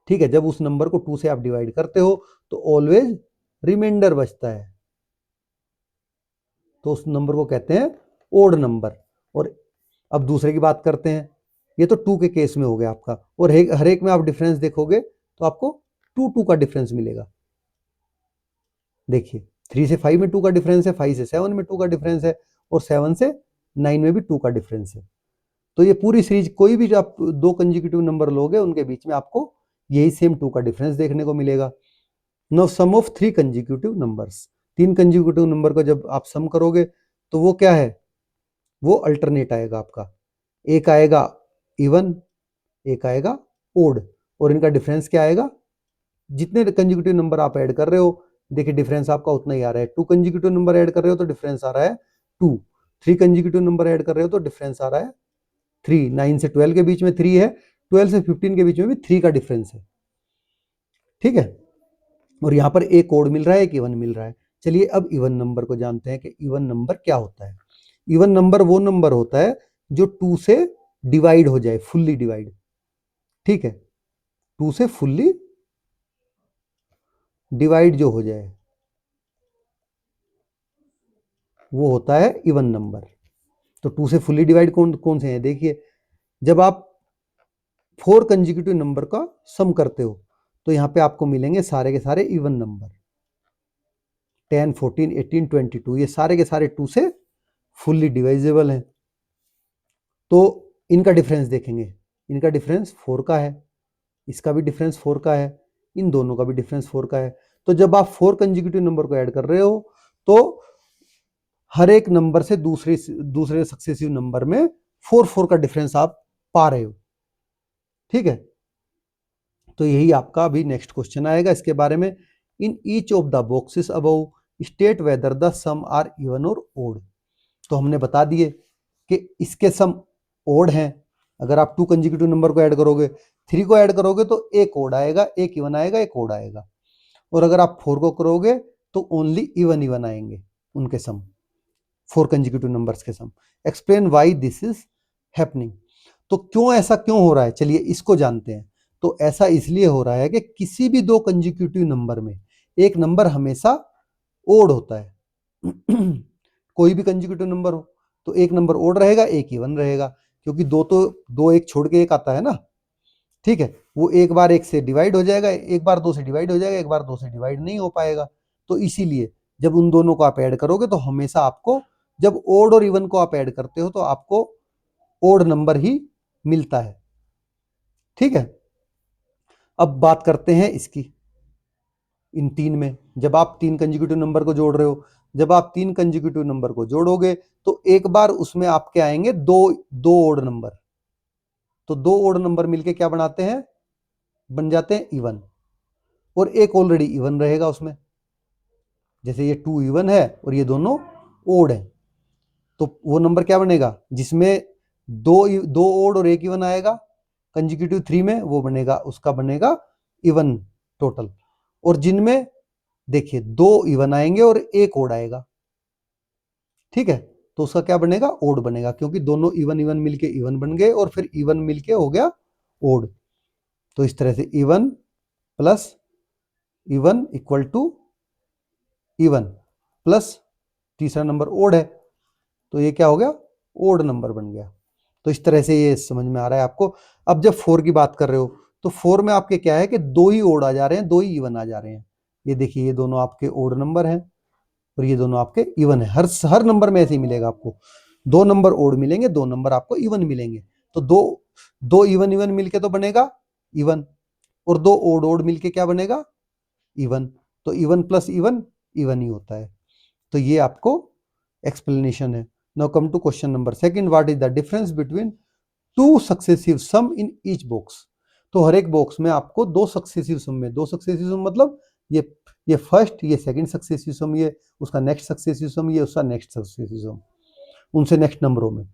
ठीक है। जब उस नंबर को 2 से आप डिवाइड करते हो तो ऑलवेज रिमाइंडर बचता है, तो उस नंबर को कहते हैं ओड नंबर। और अब दूसरे की बात करते हैं, ये तो 2 के केस में हो गया आपका, और हर एक में आप डिफरेंस देखोगे तो आपको 2 2 का डिफरेंस मिलेगा। देखिए 3 से 5 में 2 का डिफरेंस है, 5 से 7 में 2 का डिफरेंस है, और 7 से 9 में भी 2 का डिफरेंस है। तो ये पूरी सीरीज कोई भी जो आप 2 कंजिक्यूटिव नंबर लोगे उनके बीच में आपको यही सेम 2 का डिफरेंस देखने को मिलेगा। Now sum of 3 consecutive numbers, 3 consecutive number को जब आप सम करोगे तो वो क्या है, वो अल्टरनेट आएगा आपका, एक आएगा इवन, एक आएगा ओड, और इनका डिफरेंस क्या आएगा, जितने कंजिक्यूटिव नंबर आप ऐड कर रहे हो, देखिए डिफरेंस आपका उतना ही आ रहा है। 2 कंजिक्यूटिव नंबर ऐड कर रहे हो तो डिफरेंस आ रहा है 2, 3 कंजिक्यूटिव नंबर ऐड कर रहे हो तो डिफरेंस आ रहा है 3, 9 से 12 के बीच में 3 है, 12 से 15 के बीच में भी 3 का डिफरेंस है, ठीक है। और यहां पर एक ओड मिल रहा है, एक इवन मिल रहा है। चलिए अब इवन नंबर को जानते हैं कि इवन नंबर क्या होता है। इवन नंबर वो नंबर होता है जो 2 से डिवाइड हो जाए, फुल्ली डिवाइड, ठीक है, 2 से फुल्ली डिवाइड जो हो जाए वो होता है इवन नंबर। तो 2 से फुल्ली डिवाइड कौन कौन से हैं, देखिए जब आप 4 कंजिक्यूटिव नंबर का सम करते हो तो यहां पे आपको मिलेंगे सारे के सारे इवन नंबर, 10 14 18 22, ये सारे के सारे 2 से फुल्ली डिवाइजेबल हैं। तो इनका डिफरेंस देखेंगे, इनका डिफरेंस 4 का है, इसका भी डिफरेंस 4 का है, इन दोनों का भी डिफरेंस 4 का है। तो जब आप 4 कंजिक्यूटिव नंबर को ऐड कर रहे हो तो हर एक नंबर से दूसरे सक्सेसिव नंबर में 4 4 का डिफरेंस आप पा रहे हो। ठीक है, तो यही आपका अभी नेक्स्ट क्वेश्चन आएगा इसके बारे में। In each of the boxes above state whether the sum are even or odd. तो हमने बता दिए कि इसके सम ओड हैं। अगर आप 2 कंसेक्यूटिव नंबर को ऐड करोगे, 3 को ऐड करोगे तो एक ओड आएगा, एक इवन आएगा, एक ओड आएगा। और अगर आप 4 को करोगे तो ओनली इवन इवन आएंगे उनके सम, 4 कंसेक्यूटिव नंबर्स के sum. Explain why this is happening. तो क्यों ऐसा क्यों हो रहा है, चलिए इसको जानते हैं। तो ऐसा इसलिए हो रहा है कि किसी भी 2 कंसेक्यूटिव नंबर में एक नंबर हमेशा ओड होता है। कोई भी कंसेक्यूटिव नंबर हो तो एक नंबर ओड रहेगा, एक इवन रहेगा, क्योंकि दो एक छोड़ के एक आता है ना। ठीक है, वो एक बार एक से डिवाइड हो जाएगा, एक बार 2 से डिवाइड हो जाएगा, एक बार 2 से डिवाइड नहीं हो पाएगा। तो इसीलिए जब उन दोनों को आप ऐड करोगे तो हमेशा आपको, जब ओड और इवन को आप ऐड करते हो तो आपको ओड नंबर ही मिलता है। ठीक है, अब बात करते हैं इसकी इन 3 में। जब आप 3 कंसेक्यूटिव नंबर को जोड़ रहे हो, जब आप 3 कंसेक्यूटिव नंबर को जोड़ोगे तो एक बार उसमें आपके आएंगे दो ओड नंबर। तो 2 ओड नंबर मिलके क्या बनाते हैं, बन जाते हैं इवन। और एक ऑलरेडी इवन रहेगा उसमें, जैसे ये 2 इवन है और ये दोनों ओड है। तो वो नंबर क्या बनेगा, जिसमें दो ओड और एक इवन आएगा कंसेक्यूटिव 3 में, वो बनेगा, उसका बनेगा इवन टोटल। और जिनमें देखिए 2 इवन आएंगे और एक ओड आएगा। ठीक है, तो उसका क्या बनेगा, ओड बनेगा, क्योंकि दोनों इवन इवन मिलके इवन बन गए और फिर इवन मिलके हो गया ओड। तो इस तरह से even plus even equal to even plus तीसरा नंबर ओड है, तो ये क्या हो गया, ओड नंबर बन गया। तो इस तरह से ये समझ में आ रहा है आपको। अब जब 4 की बात कर रहे हो तो 4 में आपके क्या है कि 2 ही ओड आ जा रहे हैं, 2 ही इवन आ जा रहे हैं। ये देखिए, ये दोनों आपके ओड नंबर हैं और ये दोनों आपके इवन है। हर नंबर में ऐसे ही मिलेगा आपको, 2 नंबर ओड मिलेंगे, 2 नंबर आपको इवन मिलेंगे। तो दो इवन इवन मिलके तो बनेगा इवन, और 2 ओड ओड मिलके क्या बनेगा, इवन। तो इवन प्लस इवन इवन ही होता है। तो ये आपको एक्सप्लेनेशन है। Now come to question number second, what is the difference between 2 successive sum in each box. तो हर एक बॉक्स में आपको 2 सक्सेसिव सम में, 2 सक्सेसिव सम मतलब ये फर्स्ट, ये सेकंड सक्सेसिव सम, ये उसका नेक्स्ट सक्सेसिव सम, ये उसका नेक्स्ट सक्सेसिव सम, उनसे नेक्स्ट नंबरों में।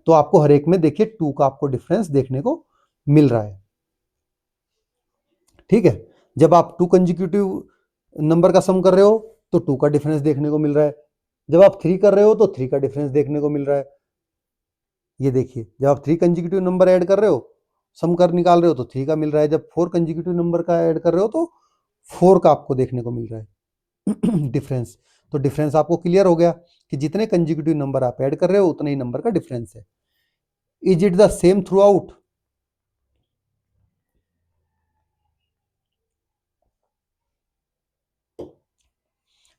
तो आपको हर एक में देखिए 2 का आपको डिफरेंस देखने को मिल रहा है। ठीक है, जब आप 2 कंसेक्यूटिव नंबर का सम कर रहे हो तो 2 का डिफरेंस देखने को मिल रहा है। जब आप 3 कर रहे हो तो 3 का डिफरेंस देखने को मिल रहा है। ये देखिए, जब आप 3 कंसेक्यूटिव नंबर ऐड कर रहे हो, सम कर निकाल रहे हो तो 3 का मिल रहा है। जब 4 कंसेक्यूटिव नंबर का ऐड कर रहे हो तो 4 का आपको देखने को मिल रहा है डिफरेंस। तो डिफरेंस आपको क्लियर हो गया कि जितने कंसेक्यूटिव नंबर आप ऐड कर रहे हो उतने ही नंबर का डिफरेंस है। Is it the same through out?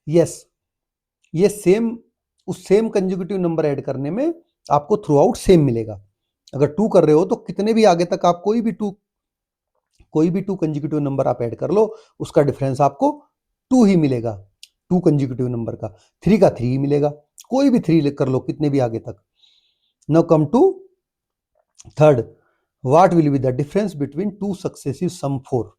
Yes, ये सेम, उस सेम कंसेक्यूटिव नंबर ऐड करने में आपको थ्रू आउट सेम मिलेगा। अगर 2 कर रहे हो तो कितने भी आगे तक आप कोई भी 2 कंसेक्यूटिव नंबर आप ऐड कर लो, उसका डिफरेंस आपको 2 ही मिलेगा। 2 कंसेक्यूटिव नंबर का 3 का 3 ही मिलेगा, कोई भी 3 कर लो कितने भी आगे तक। Now come to third, what will be the difference between 2 successive sum 4।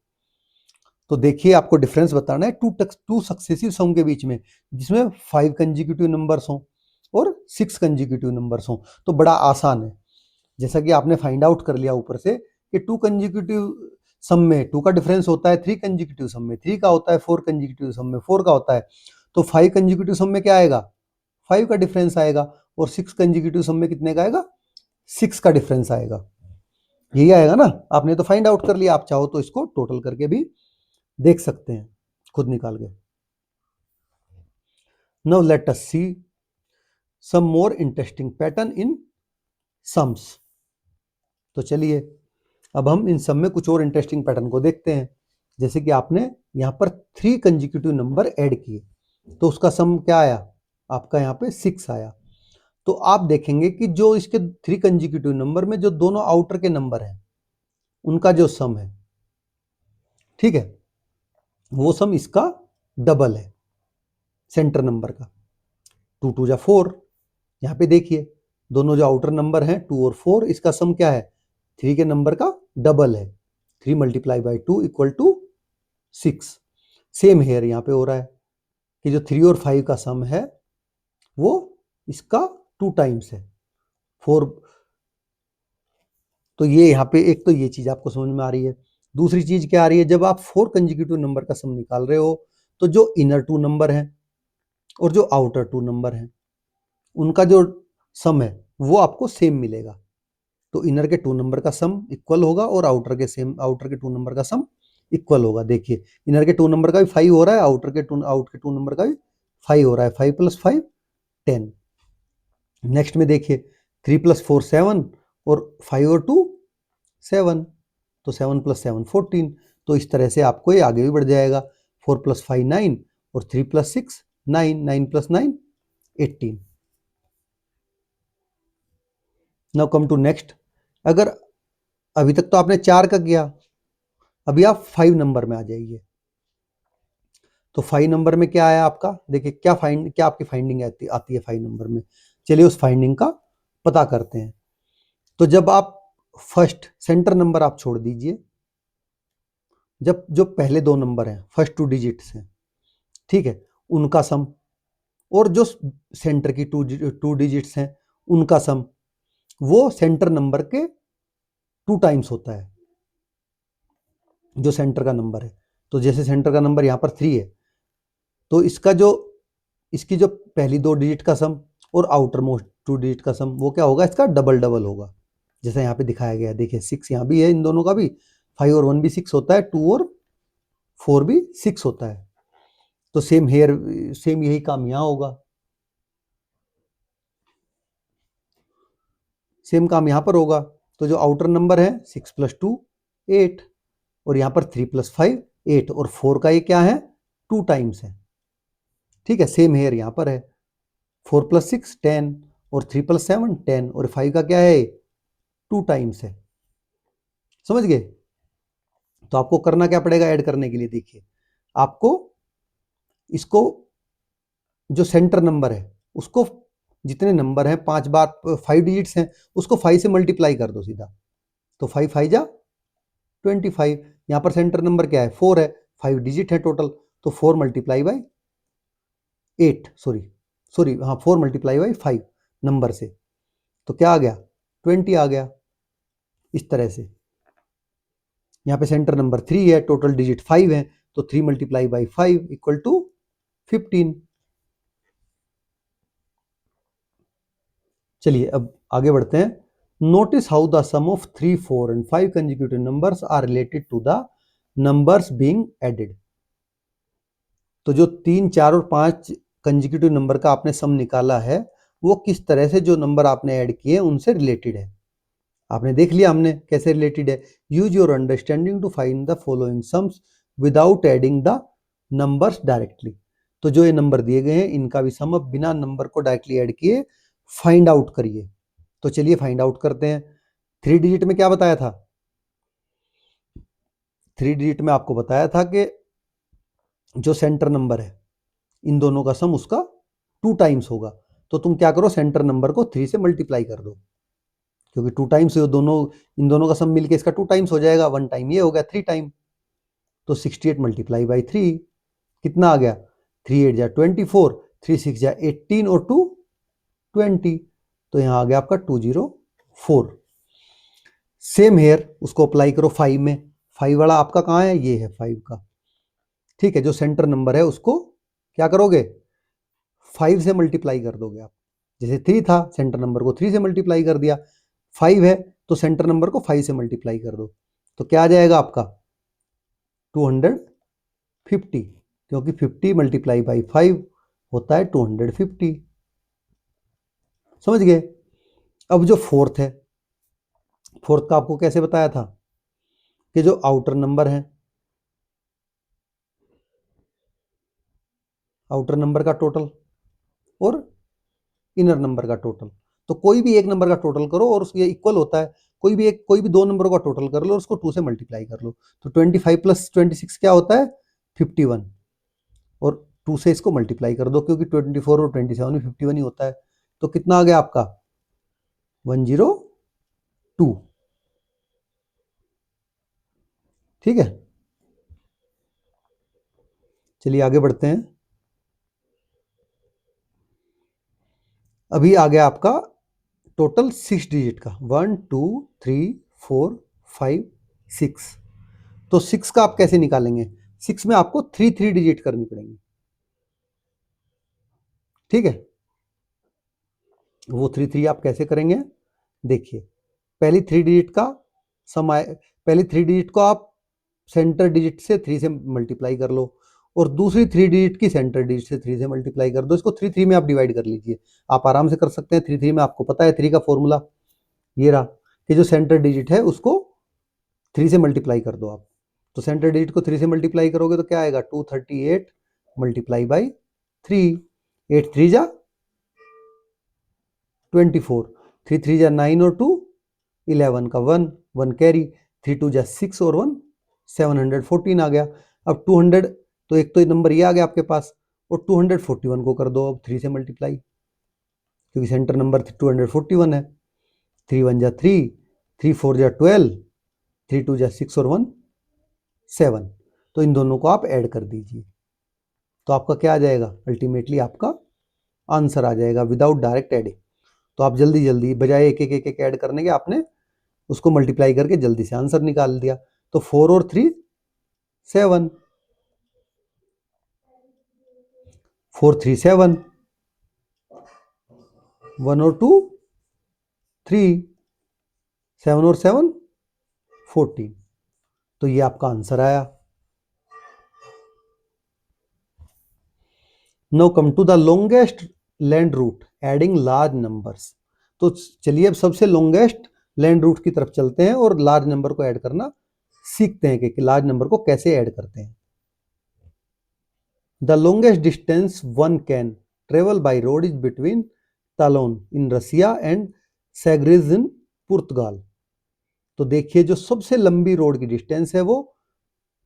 तो देखिए, आपको डिफरेंस बताना है 2 सक्सेसिव सम के बीच में, जिसमें 5 कंसेक्यूटिव नंबर्स हों और 6 कंसेक्यूटिव नंबर्स हों। तो बड़ा आसान है, जैसा कि आपने फाइंड आउट कर लिया ऊपर से कि 2 कंसेक्यूटिव सम में 2 का डिफरेंस होता है, 3 कंसेक्यूटिव सम में 3 का होता है, 4 कंसेक्यूटिव सम में 4 का होता है। तो 5 कंसेक्यूटिव सम में क्या आएगा, 5 का डिफरेंस आएगा, और 6 कंसेक्यूटिव सम में कितने का आएगा, 6 का डिफरेंस आएगा। यही आएगा ना, आपने तो फाइंड आउट कर लिया। आप चाहो तो इसको टोटल करके भी देख सकते हैं खुद निकाल के। Now let us C some more interesting pattern in sums. तो चलिए अब हम इन सब में कुछ और इंटरेस्टिंग पैटर्न को देखते हैं। जैसे कि आपने यहाँ पर 3 कंसेक्यूटिव नंबर ऐड किए तो उसका सम क्या आया, आपका यहाँ पे 6 आया। तो आप देखेंगे कि जो इसके 3 कंसेक्यूटिव नंबर में जो दोनों आउटर के नंबर हैं उनका जो सम है, ठीक है, वो सम इसका डबल है सेंटर नंबर का। 2 2 जा 4, यहाँ पे देखिए दोनों जो आउटर नंबर हैं 2 और 4, इसका सम क्या है? 3 के नंबर का डबल है। 3 multiply by 2 equal to 6। Same here यहाँ पे हो रहा है कि जो 3 और 5 का सम है वो इसका 2 टाइम्स है 4। तो ये यहाँ पे एक तो ये चीज आपको समझ में आ रही है। दूसरी चीज क्या आ रही है? जब आप 4 कंजिक्यूटिव नंबर का सम निकाल रहे हो तो जो इनर 2 नंबर है और जो आउटर 2 नंबर है उनका जो सम है वो आपको सेम मिलेगा। तो इनर के 2 नंबर का सम इक्वल होगा और आउटर के 2 नंबर का सम इक्वल होगा। देखिए इनर के 2 नंबर का भी 5 हो रहा है, आउट के 2 नंबर का भी 5 हो रहा है। 5 + 5 10। नेक्स्ट में देखिए 3 + 4 7 और 5 और 2 7, तो 7 + 7 14। तो इस तरह से आपको ये आगे भी बढ़ जाएगा। 4 + 5 9 और 3 + 6 9, 9 + 9 18। Now come to next. अगर अभी तक तो आपने 4 का किया, अभी आप 5 नंबर में आ जाइए। तो 5 नंबर में क्या आया आपका? देखिए क्या आपकी फाइंडिंग आती है 5 नंबर में। चलिए उस फाइंडिंग का पता करते हैं। तो जब आप फर्स्ट सेंटर नंबर आप छोड़ दीजिए, जब जो पहले 2 नंबर हैं फर्स्ट 2 डिजिट्स हैं, ठीक है, उनका सम और जो सेंटर की 2 डिजिट्स हैं उनका सम वो सेंटर नंबर के 2 टाइम्स होता है, जो सेंटर का नंबर है। तो जैसे सेंटर का नंबर यहाँ पर 3 है तो इसकी जो पहली 2 डिजिट का सम और आउटर मोस्ट 2 डिजिट का सम वो क्या होगा? इसका डबल डबल होगा, जैसा यहाँ पे दिखाया गया है। देखिए 6 यहाँ भी है, इन दोनों का भी 5 और 1 भी 6 होता है, 2 और 4 भी 6 होता है। तो सेम यही काम यहाँ होगा, सेम काम यहाँ पर होगा। तो जो आउटर नंबर है 6 + 2 8 और यहाँ पर 3 + 5 8 और 4 का ये क्या है? 2 टाइम्स है। ठीक है, सेम हेयर यहाँ पर है। 4 + 6 10 और 3 + 7 10 और 5 का क्या है? 2 टाइम्स है। समझ गए? तो आपको करना क्या पड़ेगा ऐड करने के लिए? देखिए आपको इसको जो सेंटर नंबर है उसको, जितने नंबर हैं 5 बार 5 डिजिट्स हैं उसको 5 से मल्टीप्लाई कर दो सीधा। तो 5 5 जा 25। यहाँ पर सेंटर नंबर क्या है? 4 है, 5 डिजिट है टोटल, तो 4 मल्टीप्लाई बाई 8, सॉरी हाँ 4 मल्टीप्लाई बाई 5 नंबर से, तो क्या आ गया? 20 आ गया। इस तरह से यहाँ पे सेंटर नंबर 3 है, टोटल डिजिट 5 है, तो 3 मल्टीप्लाई बाई 5 इक्वल टू 15। चलिए अब आगे बढ़ते हैं। Notice how the sum of 3 4 and 5 consecutive numbers are related to the numbers being added. तो जो 3 4 और 5 कंजिक्यूटिव नंबर का आपने सम निकाला है वो किस तरह से जो नंबर आपने ऐड किए उनसे रिलेटेड है। आपने देख लिया हमने कैसे रिलेटेड है। Use your understanding to find the following sums without adding the numbers directly. तो जो ये नंबर दिए गए हैं इनका भी सम अब बिना नंबर को डायरेक्टली ऐड किए फाइंड आउट करिए। तो चलिए फाइंड आउट करते हैं। 3 डिजिट में क्या बताया था? 3 डिजिट में आपको बताया था कि जो सेंटर नंबर है इन दोनों का सम उसका 2 टाइम्स होगा। तो तुम क्या करो, सेंटर नंबर को 3 से मल्टीप्लाई कर दो, क्योंकि 2 टाइम्स इन दोनों का सम मिलके इसका 2 टाइम्स हो जाएगा। 1 टाइम ये हो गया, 3 टाइम, तो 68 मल्टीप्लाई बाई 3 कितना आ गया? 3 8 जा 24, 3 6 जा 18 और 2 20, तो यहाँ आ गया आपका 204। सेम हेयर उसको अप्लाई करो 5 में। 5 वाला आपका कहाँ है? ये है 5 का। ठीक है, जो सेंटर नंबर है उसको क्या करोगे? 5 से मल्टीप्लाई कर दोगे आप। जैसे 3 था, सेंटर नंबर को 3 से मल्टीप्लाई कर दिया। 5 है तो सेंटर नंबर को 5 से मल्टीप्लाई कर दो, तो क्या आ जाएगा आपका? 250, क्योंकि 50 मल्टीप्लाई बाई 5 होता है 250। समझ गए? अब जो फोर्थ है, फोर्थ का आपको कैसे बताया था कि जो आउटर नंबर है, आउटर नंबर का टोटल और इनर नंबर का टोटल, तो कोई भी एक नंबर का टोटल करो और ये इक्वल होता है। कोई भी 2 नंबरों का टोटल कर लो और उसको 2 से मल्टीप्लाई कर लो, तो 25 + 26 क्या होता है? 51, और 2 से इसको मल्टीप्लाई कर दो क्योंकि 24 और 27 में 51 ही होता है। तो कितना आ गया आपका? 102। ठीक है, चलिए आगे बढ़ते हैं। अभी आ गया आपका टोटल 6 डिजिट का, 1 2 3 4 5 6। तो 6 का आप कैसे निकालेंगे? 6 में आपको 3 डिजिट करनी पड़ेंगी। ठीक है, वो 3 आप कैसे करेंगे? देखिए, पहली 3 डिजिट का समय, पहली 3 डिजिट को आप सेंटर डिजिट से 3 से मल्टीप्लाई कर लो, और दूसरी 3 डिजिट की सेंटर डिजिट से 3 से मल्टीप्लाई कर दो। इसको 3 में आप डिवाइड कर लीजिए, आप आराम से कर सकते हैं। 3 में आपको पता है 3 का फॉर्मूला ये रहा कि जो सेंटर डिजिट है उसको 3 से मल्टीप्लाई कर दो आप। तो सेंटर डिजिट को 3 से मल्टीप्लाई करोगे तो क्या आएगा? 238 मल्टीप्लाई बाई 3, 8 3 जा 24, 3 3 जा 9 और 2 11 का 1 1 कैरी, 3 2 जा 6 और 1 714 आ गया। अब 200, तो एक तो नंबर ये आ गया आपके पास, और 241 को कर दो अब 3 से मल्टीप्लाई, क्योंकि सेंटर नंबर 241 है। 3 1 जा 3, 3 4 जा 12, 3 2 जा 6 और 1 7। तो इन दोनों को आप ऐड कर दीजिए, तो आपका क्या आ जाएगा? अल्टीमेटली आपका आंसर आ जाएगा विदाउट डायरेक्ट एडिंग। तो आप जल्दी जल्दी, बजाय एक एक एक एक ऐड करने के, आपने उसको मल्टीप्लाई करके जल्दी से आंसर निकाल दिया। तो 4 और 3 7, 4 3 7, 1 और 2 3, 7 और 7 14। तो ये आपका आंसर आया। Now come to the longest land route adding large numbers. तो चलिए अब सबसे लॉन्गेस्ट लैंड रूट की तरफ चलते हैं और लार्ज नंबर को ऐड करना सीखते हैं कि लार्ज नंबर को कैसे ऐड करते हैं। The longest distance one can travel by road is between Talon in Russia and Sagres in Portugal. तो देखिए, जो सबसे लंबी रोड की डिस्टेंस है वो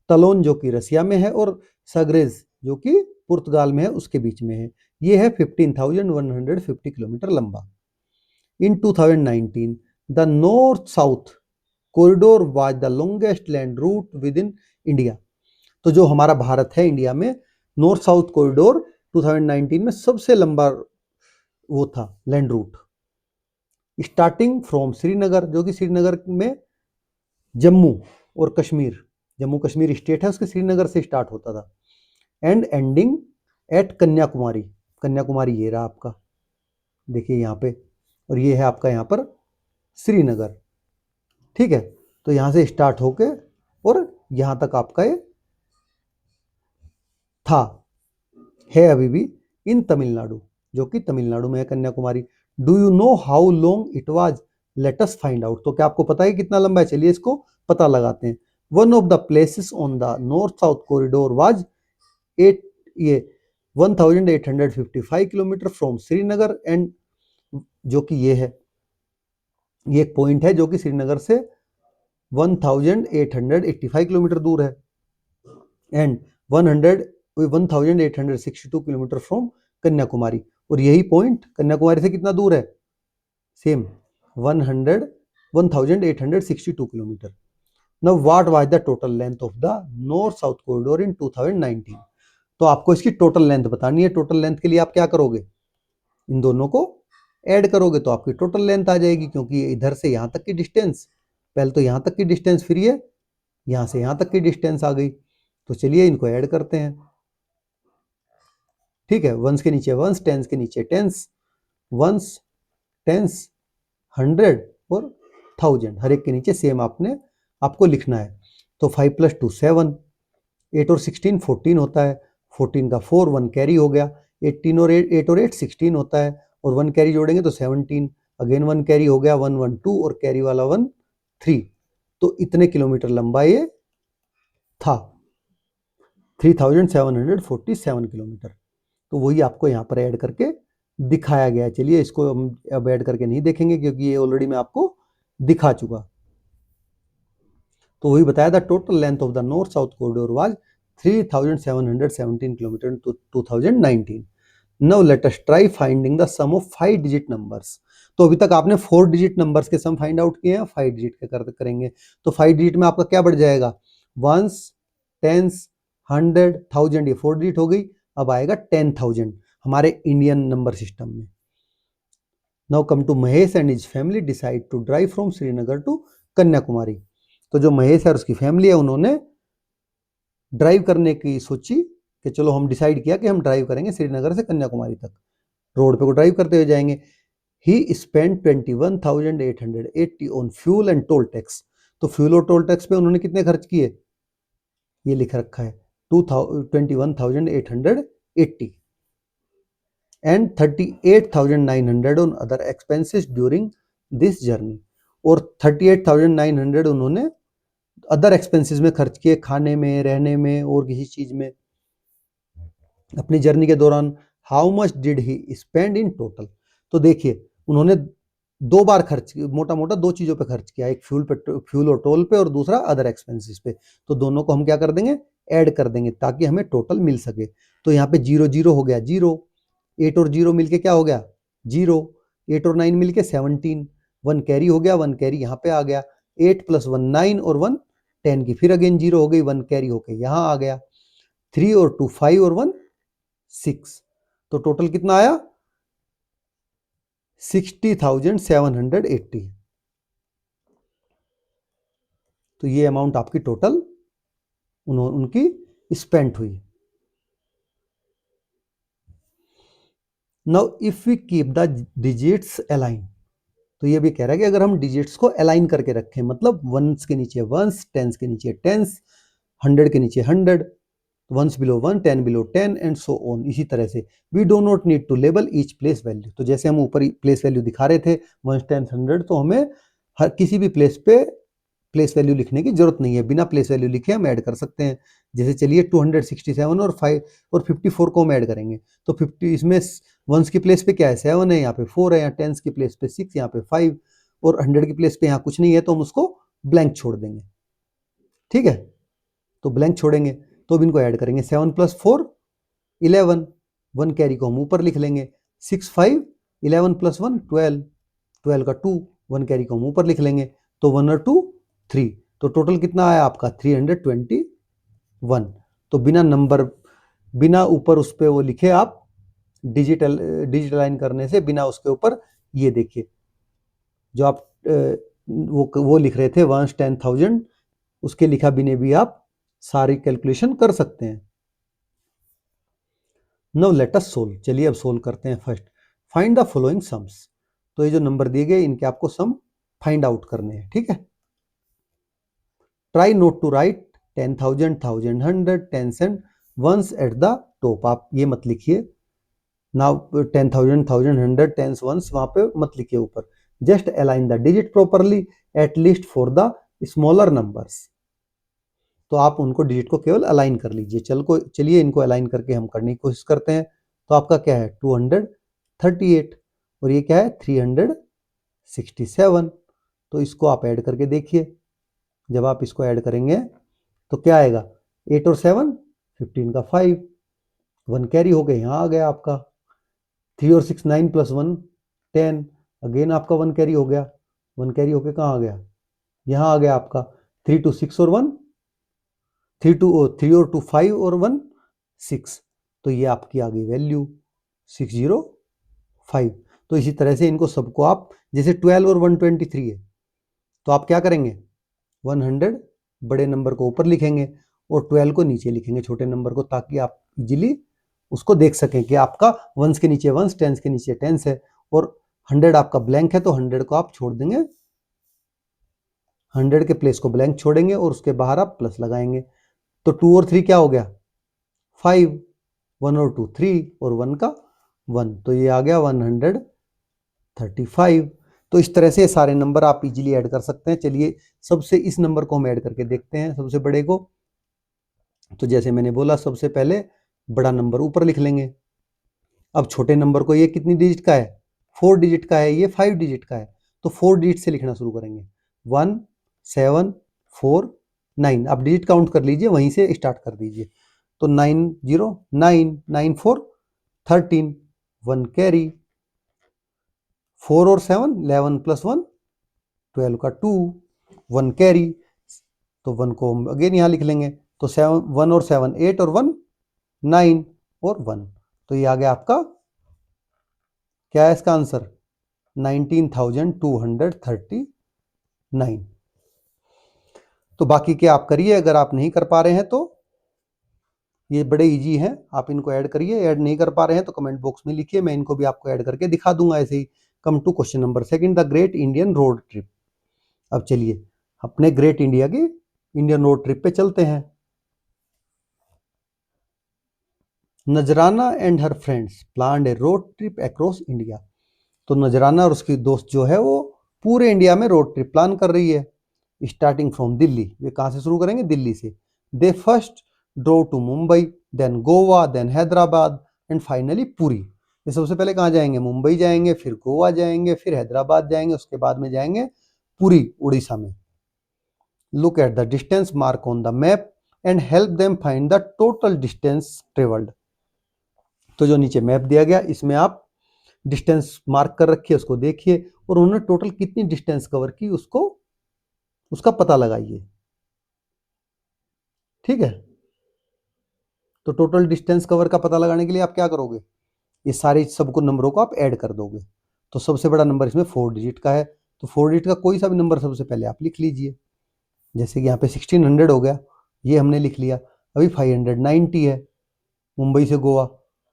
तलोन जो कि रसिया में है और सग्रेज जो कि पुर्तगाल में है उसके बीच में है। ये है 15,150 किलोमीटर लंबा। इन 2019 the north south corridor was the longest land root with in India. तो जो हमारा भारत है, इंडिया में नॉर्थ साउथ कॉरिडोर 2019 में सबसे लंबा वो था land route, starting from Srinagar, जो कि श्रीनगर में जम्मू और कश्मीर, जम्मू कश्मीर स्टेट है उसके श्रीनगर से स्टार्ट होता था, and ending eight Kanyakumari. Kanyakumari ये रहा आपका, देखिए यहाँ पे, और ये है आपका यहाँ पर श्रीनगर। ठीक है, तो यहाँ से स्टार्ट होके और यहाँ तक आपका ये था, है अभी भी इन तमिलनाडु, जो कि तमिलनाडु में है Kanyakumari. Do you know how long it was? Let us find out. तो क्या आपको पता है कितना लंबा है? चलिए इसको पता लगाते हैं। One of the places on the north south corridor was 1855 kilometre from Srinagar, and जो कि ये है, ये एक पॉइंट है जो कि श्रीनगर से 1885 किलोमीटर दूर है, एंड 1862 किलोमीटर फ्रॉम कन्याकुमारी। और यही पॉइंट कन्याकुमारी से कितना दूर है? Same 1862 kilometre. Now what was the total length of the north south corridor इन 2019? तो आपको इसकी टोटल लेंथ बतानी है। टोटल लेंथ के लिए आप क्या करोगे? इन दोनों को ऐड करोगे तो आपकी टोटल लेंथ आ जाएगी, क्योंकि इधर से यहां तक की डिस्टेंस, पहले तो यहां तक की डिस्टेंस, फिर ये यहां से यहां तक की डिस्टेंस आ गई। तो चलिए इनको ऐड करते हैं। ठीक है, वंस के नीचे वंस, टेंस के नीचे टेंस, वंस, टेंस, 100 और 1000, हर एक के नीचे सेम आपको लिखना है। तो 5 + 2 7, 8 और 16 14 होता है, 14 का 4 1 कैरी हो गया, 18 और 8 और 8 16 होता है, और 1 कैरी जोड़ेंगे तो 17, अगेन 1 कैरी हो गया, 1 1 2 और कैरी वाला 1 3। तो इतने किलोमीटर लंबा ये था, 3747 किलोमीटर। तो वही आपको यहाँ पर ऐड करके दिखाया गया है। चलिए इसको हम अब ऐड करके नहीं देखेंगे, क्योंकि ये ऑलरेडी मैं आपको दिखा चुका। तो वही बताया था, total length of the north south corridor was 3717 kilometre in 2019। Now let us try finding the sum of 5 digit numbers. तो अभी तक आपने 4 डिजिट नंबर्स के सम फाइंड आउट किए हैं, 5 डिजिट के करेंगे। तो 5 डिजिट में आपका क्या बढ़ जाएगा, वंस, टेंस, 100, 1000, ये 4 डिजिट हो गई। अब आएगा 10,000 हमारे इंडियन नंबर सिस्टम में। Now come to Mahesh and his family decide to drive from Srinagar to Kanyakumari. तो जो महेश है और उसकी फैमिली है, उन्होंने ड्राइव करने की सोची कि चलो हम डिसाइड किया कि हम ड्राइव करेंगे श्रीनगर से कन्याकुमारी तक, रोड पे को ड्राइव करते हुए जाएंगे। He spend 21,880 on fuel and toll tax. तो फ्यूल और टोल टैक्स पे उन्होंने कितने खर्च किए, ये लिख रखा है 21,880 and 38,900 on other expenses during this journey. और 38,900 उन्होंने अदर एक्सपेंसेस में खर्च किए, खाने में, रहने में और किसी चीज में अपनी जर्नी के दौरान। How much did he spend in total. तो देखिए उन्होंने 2 बार खर्च, मोटा मोटा 2 चीजों पे खर्च किया, एक फ्यूल और टोल पे और दूसरा अदर एक्सपेंसेस पे। तो दोनों को हम क्या कर देंगे, ऐड कर देंगे ताकि हमें टोटल मिल सके। तो यहाँ पे 0 0 हो गया 0, 8 और 0 मिलके क्या हो गया 0, 8 और 9 मिलके 17, 1 कैरी हो गया, 1 कैरी यहाँ पे आ गया, 8 + 1 9 और 1 10 की, फिर अगेन 0 हो गई, 1 कैरी होके यहाँ आ गया, 3 और 2 5 और 1 6। तो टोटल कितना आया 60,780। तो ये अमाउंट आपकी टोटल उनकी स्पेंट हुई। Now if we keep the digits align, तो ये भी कह रहा है कि अगर हम डिजिट्स को अलाइन करके रखें, मतलब वंस के नीचे वंस, टेंस के नीचे टेंस, 100 के नीचे 100, ones below 1, 10 below 10 and so on. इसी तरह से we do not need to label each place value. तो जैसे हम ऊपर प्लेस वैल्यू दिखा रहे थे 1, 10, 100, तो हमें हर किसी भी प्लेस पे प्लेस वैल्यू लिखने की जरूरत नहीं है, बिना प्लेस वैल्यू लिखे हम ऐड कर सकते हैं। जैसे चलिए 267 और 5 और 54 को हम ऐड करेंगे, तो 50 इसमें वंस की प्लेस पे क्या है 7 है, यहाँ पे 4 है, यहाँ टेंस की प्लेस पे 6, यहाँ पे 5 और 100 की प्लेस पे यहाँ कुछ नहीं है, तो हम उसको ब्लैंक छोड़ देंगे। ठीक है, तो ब्लैंक छोड़ेंगे तो अब इनको ऐड करेंगे, 7 + 4 11, 1 कैरी को हम ऊपर लिख लेंगे, 6 5 11 + 1 12, 12 का 2, 1 कैरी को हम ऊपर लिख लेंगे, तो 1 और 2 3। तो टोटल कितना आया आपका 321। तो बिना नंबर, बिना ऊपर उस पे वो लिखे आप डिजिटलाइन करने से, बिना उसके ऊपर ये देखिए जो आप वो लिख रहे थे 1 10,000, उसके लिखा बिना भी आप सारी कैलकुलेशन कर सकते हैं। Now let us solve. चलिए अब सोल्व करते हैं। First find the following sums. तो ये जो नंबर दिए गए इनके आपको सम फाइंड आउट करने हैं। ठीक है, try note to write 10,000, 1,000, 100, tens and ones at the top. आप ये मत लिखिए नाउ 10,000, 1,000, 100, टेंस वंस वहां पे मत लिखिए ऊपर। Just align the digit properly at least for the smaller numbers. तो आप उनको डिजिट को केवल अलाइन कर लीजिए। चलिए इनको अलाइन करके हम करने की कोशिश करते हैं। तो आपका क्या है 238 और ये क्या है 367। तो इसको आप ऐड करके देखिए। जब आप इसको ऐड करेंगे तो क्या आएगा 8 और 7 15 का 5, 1 कैरी हो गया, यहाँ आ गया आपका 3 और 6 9 + 1 10, अगेन आपका 1 कैरी हो गया, 1 कैरी होके कहाँ आ गया, यहाँ आ गया आपका 3 2 6 और 1 3 और 2 5 और 1 6। तो ये आपकी आ गई वैल्यू 605। तो इसी तरह से इनको सबको आप, जैसे 12 और 123 है तो आप क्या करेंगे 100 बड़े नंबर को ऊपर लिखेंगे और 12 को नीचे लिखेंगे छोटे नंबर को, ताकि आप इजीली उसको देख सकें कि आपका वंस के नीचे वंस, टेंस के नीचे टेंस है और 100 आपका ब्लैंक है, तो 100 को आप छोड़ देंगे, 100 के प्लेस को ब्लैंक छोड़ेंगे और उसके बाहर आप प्लस लगाएंगे। तो 2 और 3 क्या हो गया 5, 1 और 2 3 और 1 का 1, तो ये आ गया 135। तो इस तरह से सारे नंबर आप इजीली ऐड कर सकते हैं। चलिए सबसे इस नंबर को हम ऐड करके देखते हैं, सबसे बड़े को। तो जैसे मैंने बोला सबसे पहले बड़ा नंबर ऊपर लिख लेंगे। अब छोटे नंबर को, ये कितनी डिजिट का है 4 डिजिट का है, ये 5 डिजिट का है, तो 4 डिजिट से लिखना शुरू करेंगे 1 7 4 9। आप डिजिट काउंट कर लीजिए, वहीं से स्टार्ट कर दीजिए। तो 9 0 9 9 4 13, 1 कैरी 4 और 7 11 प्लस 1 12 का 2, 1 कैरी, तो 1 को हम अगेन यहाँ लिख लेंगे। तो 7 1 और 7 8 और 1 9 और 1, तो ये आ गया आपका, क्या है इसका आंसर, 19,239। तो बाकी के आप करिए, अगर आप नहीं कर पा रहे हैं तो ये बड़े इजी हैं, आप इनको ऐड करिए। ऐड नहीं कर पा रहे हैं तो कमेंट बॉक्स में लिखिए, मैं इनको भी आपको ऐड करके दिखा दूंगा ऐसे ही। Come to question number second, the great Indian road trip. अब चलिए अपने ग्रेट इंडिया की इंडियन रोड ट्रिप पे चलते हैं। Nazrana and her friends planned a road trip across India. तो नजराना और उसकी दोस्त जो है वो पूरे इंडिया में रोड ट्रिप प्लान कर रही है, स्टार्टिंग फ्रॉम दिल्ली। वे कहाँ से शुरू करेंगे, दिल्ली से। They first drove to Mumbai, then Goa, then Hyderabad and finally Puri. ये सबसे पहले कहाँ जाएंगे, मुंबई जाएंगे, फिर गोवा जाएंगे, फिर हैदराबाद जाएंगे, उसके बाद में जाएंगे पुरी, उड़ीसा में। Look at the distance mark on the map and help them find the total distance travelled. तो जो नीचे मैप दिया गया, इसमें आप डिस्टेंस मार्क कर रखिए, उसको देखिए और उन्होंने टोटल कितनी डिस्टेंस कवर की उसको, उसका पता लगाइए। ठीक है, तो टोटल डिस्टेंस कवर का पता लगाने के लिए आप क्या करोगे, ये सारे सबको नंबरों को आप ऐड कर दोगे। तो सबसे बड़ा नंबर इसमें 4 डिजिट का है, तो 4 डिजिट का कोई सा भी नंबर सबसे पहले आप लिख लीजिए। जैसे कि यहाँ पे 1600 हो गया, ये हमने लिख लिया। अभी 590 है मुंबई से गोवा,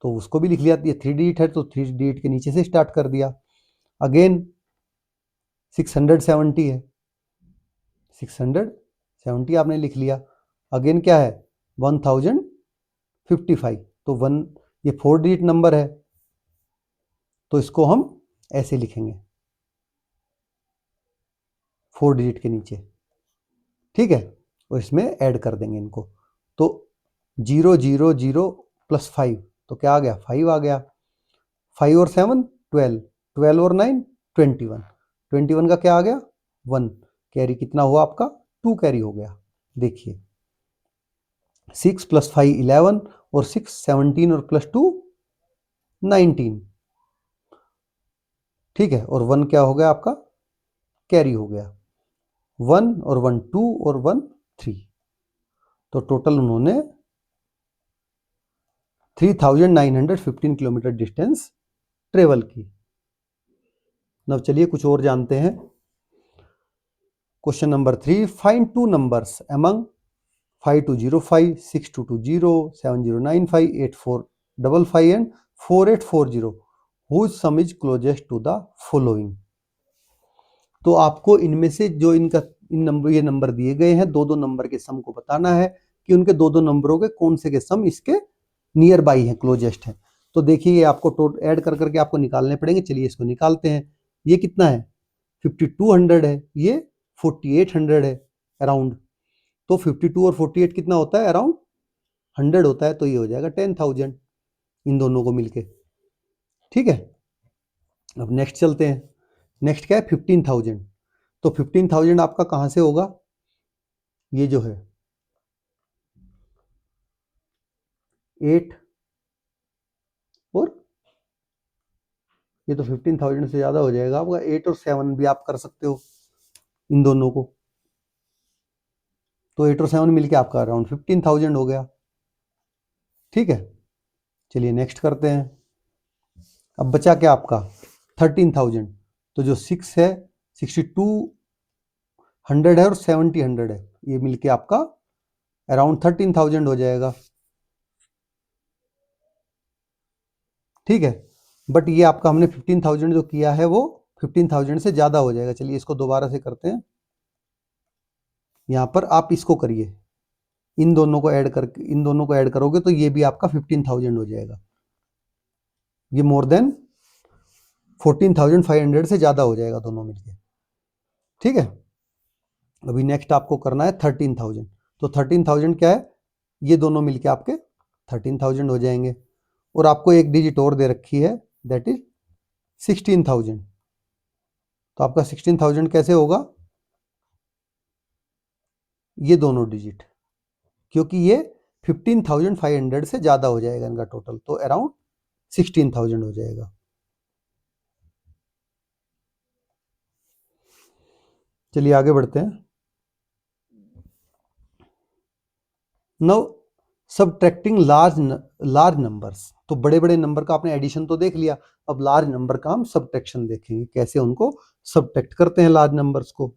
तो उसको भी लिख लिया। ये 3 डिजिट है तो 3 डिजिट के नीचे से स्टार्ट कर दिया। अगेन 670 है, 670 आपने लिख लिया। अगेन क्या है, 1055, तो 1, ये 4 डिजिट नंबर है तो इसको हम ऐसे लिखेंगे 4 डिजिट के नीचे। ठीक है, और इसमें ऐड कर देंगे इनको। तो 000 प्लस 5, तो क्या आ गया, 5 आ गया। 5 और 7 12, 12 और 9 21, 21 का क्या आ गया, 1 कैरी, कितना हुआ आपका, 2 कैरी हो गया। देखिए 6 प्लस 5 11 और 6 17 और प्लस 2 19। ठीक है, और 1 क्या हो गया आपका, कैरी हो गया। 1 और 1 2 और 1 3, तो टोटल उन्होंने 3915 किलोमीटर डिस्टेंस ट्रेवल की। अब चलिए कुछ और जानते हैं। Question number 3, find two numbers among 5205, 6220, 7095, 8455 and 4840 whose sum is closest to the following. तो आपको इनमें से जो इनका इन नंबर, ये नंबर दिए गए हैं, दो दो नंबर के सम को बताना है कि उनके दो दो नंबरों के कौन से के सम इसके नियर बाई है, क्लोजेस्ट है। तो देखिए ये आपको टोटल ऐड कर करके आपको निकालने पड़ेंगे। चलिए इसको निकालते हैं। ये कितना है, 5200 है, ये 4800 है अराउंड। तो 52 और 48 कितना होता है, अराउंड 100 होता है, तो ये हो जाएगा 10,000 इन दोनों को मिलके। ठीक है, अब नेक्स्ट चलते हैं। नेक्स्ट क्या है, 15,000। तो 15,000 आपका कहां से होगा, ये जो है 8 और ये तो 15,000 से ज्यादा हो जाएगा आपका, 8 और 7 भी आप कर सकते हो इन दोनों को। तो 8 और 7 मिलके आपका अराउंड 15,000 हो गया। ठीक है, चलिए नेक्स्ट करते हैं। अब बचा क्या आपका 13,000। तो जो 6 है, 6200 है और 7000 है, ये मिलके आपका अराउंड 13,000 हो जाएगा। ठीक है, बट ये आपका हमने 15,000 जो किया है वो 15,000 से ज्यादा हो जाएगा। चलिए इसको दोबारा से करते हैं। यहां पर आप इसको करिए, इन दोनों को ऐड करके, इन दोनों को ऐड करोगे तो ये भी आपका 15,000 हो जाएगा। ये मोर देन 14,500 से ज्यादा हो जाएगा दोनों मिलके। ठीक है, अभी नेक्स्ट आपको करना है 13,000। तो 13,000 क्या है, ये दोनों मिलके आपके 13,000 हो जाएंगे। और आपको एक डिजिट और दे रखी है, दैट इज 16,000। तो आपका 16,000 कैसे होगा, ये दोनों डिजिट, क्योंकि ये 15,500 से ज्यादा हो जाएगा इनका टोटल, तो अराउंड 16,000 हो जाएगा। चलिए आगे बढ़ते हैं। नाउ सबट्रैक्टिंग लार्ज नंबर्स, तो बड़े बड़े नंबर का आपने एडिशन तो देख लिया, अब लार्ज नंबर का हम सबट्रैक्शन देखेंगे, कैसे उनको सबट्रैक्ट करते हैं लार्ज नंबर्स को।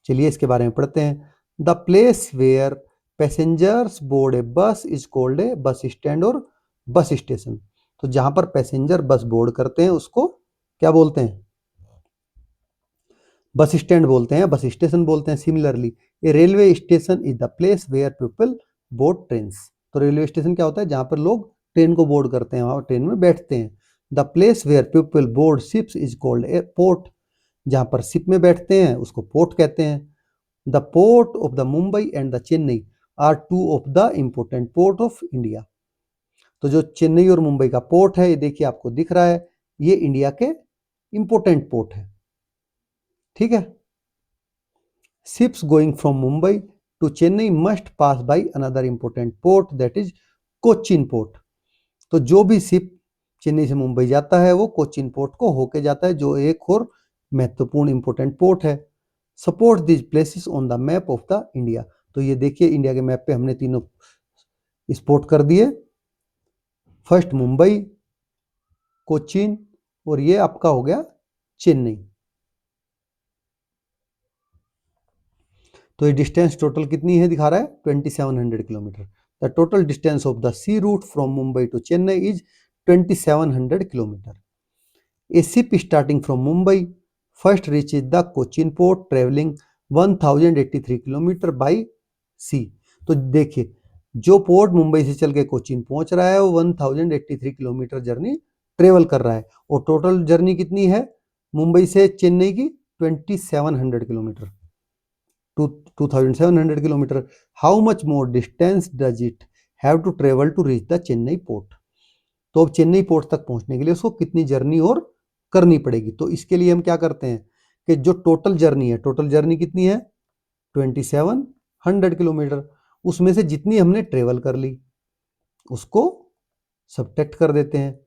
चलिए इसके बारे में पढ़ते हैं। The place where passengers board a bus is called A bus stand और बस स्टेशन। तो जहां पर पैसेंजर बस बोर्ड करते हैं उसको क्या बोलते हैं? बस स्टैंड बोलते हैं, बस स्टेशन बोलते हैं। Similarly a railway station is the place where people board trains. तो रेलवे स्टेशन क्या होता है? जहां पर लोग ट्रेन को बोर्ड करते हैं, वहां ट्रेन में बैठते हैं। The place where people board ships is called a port. जहां पर शिप में बैठते हैं उसको पोर्ट कहते हैं। The port of the Mumbai and the Chennai are two of the important port of India. तो जो चेन्नई और मुंबई का पोर्ट है, ये देखिए आपको दिख रहा है, ये इंडिया के इंपोर्टेंट पोर्ट है। ठीक है। Ships going from Mumbai to Chennai must pass by another important port that is Cochin port. तो जो भी शिप चेन्नई से मुंबई जाता है वो कोचिन पोर्ट को होके जाता है, जो एक और महत्वपूर्ण इंपोर्टेंट पोर्ट है। Support this places on the map of the India. तो ये देखिए इंडिया के मैप पे हमने तीनों स्पॉट कर दिए। फर्स्ट मुंबई, कोचिन और ये आपका हो गया चेन्नई। तो ये डिस्टेंस टोटल कितनी है दिखा रहा है? 2700 kilometre. The total distance of the sea route from Mumbai to Chennai is 2700 kilometre. A ship starting from Mumbai first reaches the Cochin port traveling 1083 kilometre by sea. तो देखिए जो पोर्ट मुंबई से चल के कोचिन पहुंच रहा है वो 1083 किलोमीटर जर्नी ट्रेवल कर रहा है, और टोटल जर्नी कितनी है मुंबई से चेन्नई की? 2700 kilometre, 2700 kilometre. How much more distance does it have to travel to reach the Chennai port. तो अब चेन्नई पोर्ट तक पहुंचने के लिए उसको कितनी जर्नी और करनी पड़ेगी? तो इसके लिए हम क्या करते हैं कि जो टोटल जर्नी है, टोटल जर्नी कितनी है? 2700 किलोमीटर। उसमें से जितनी हमने ट्रेवल कर ली उसको सबट्रैक्ट कर देते हैं।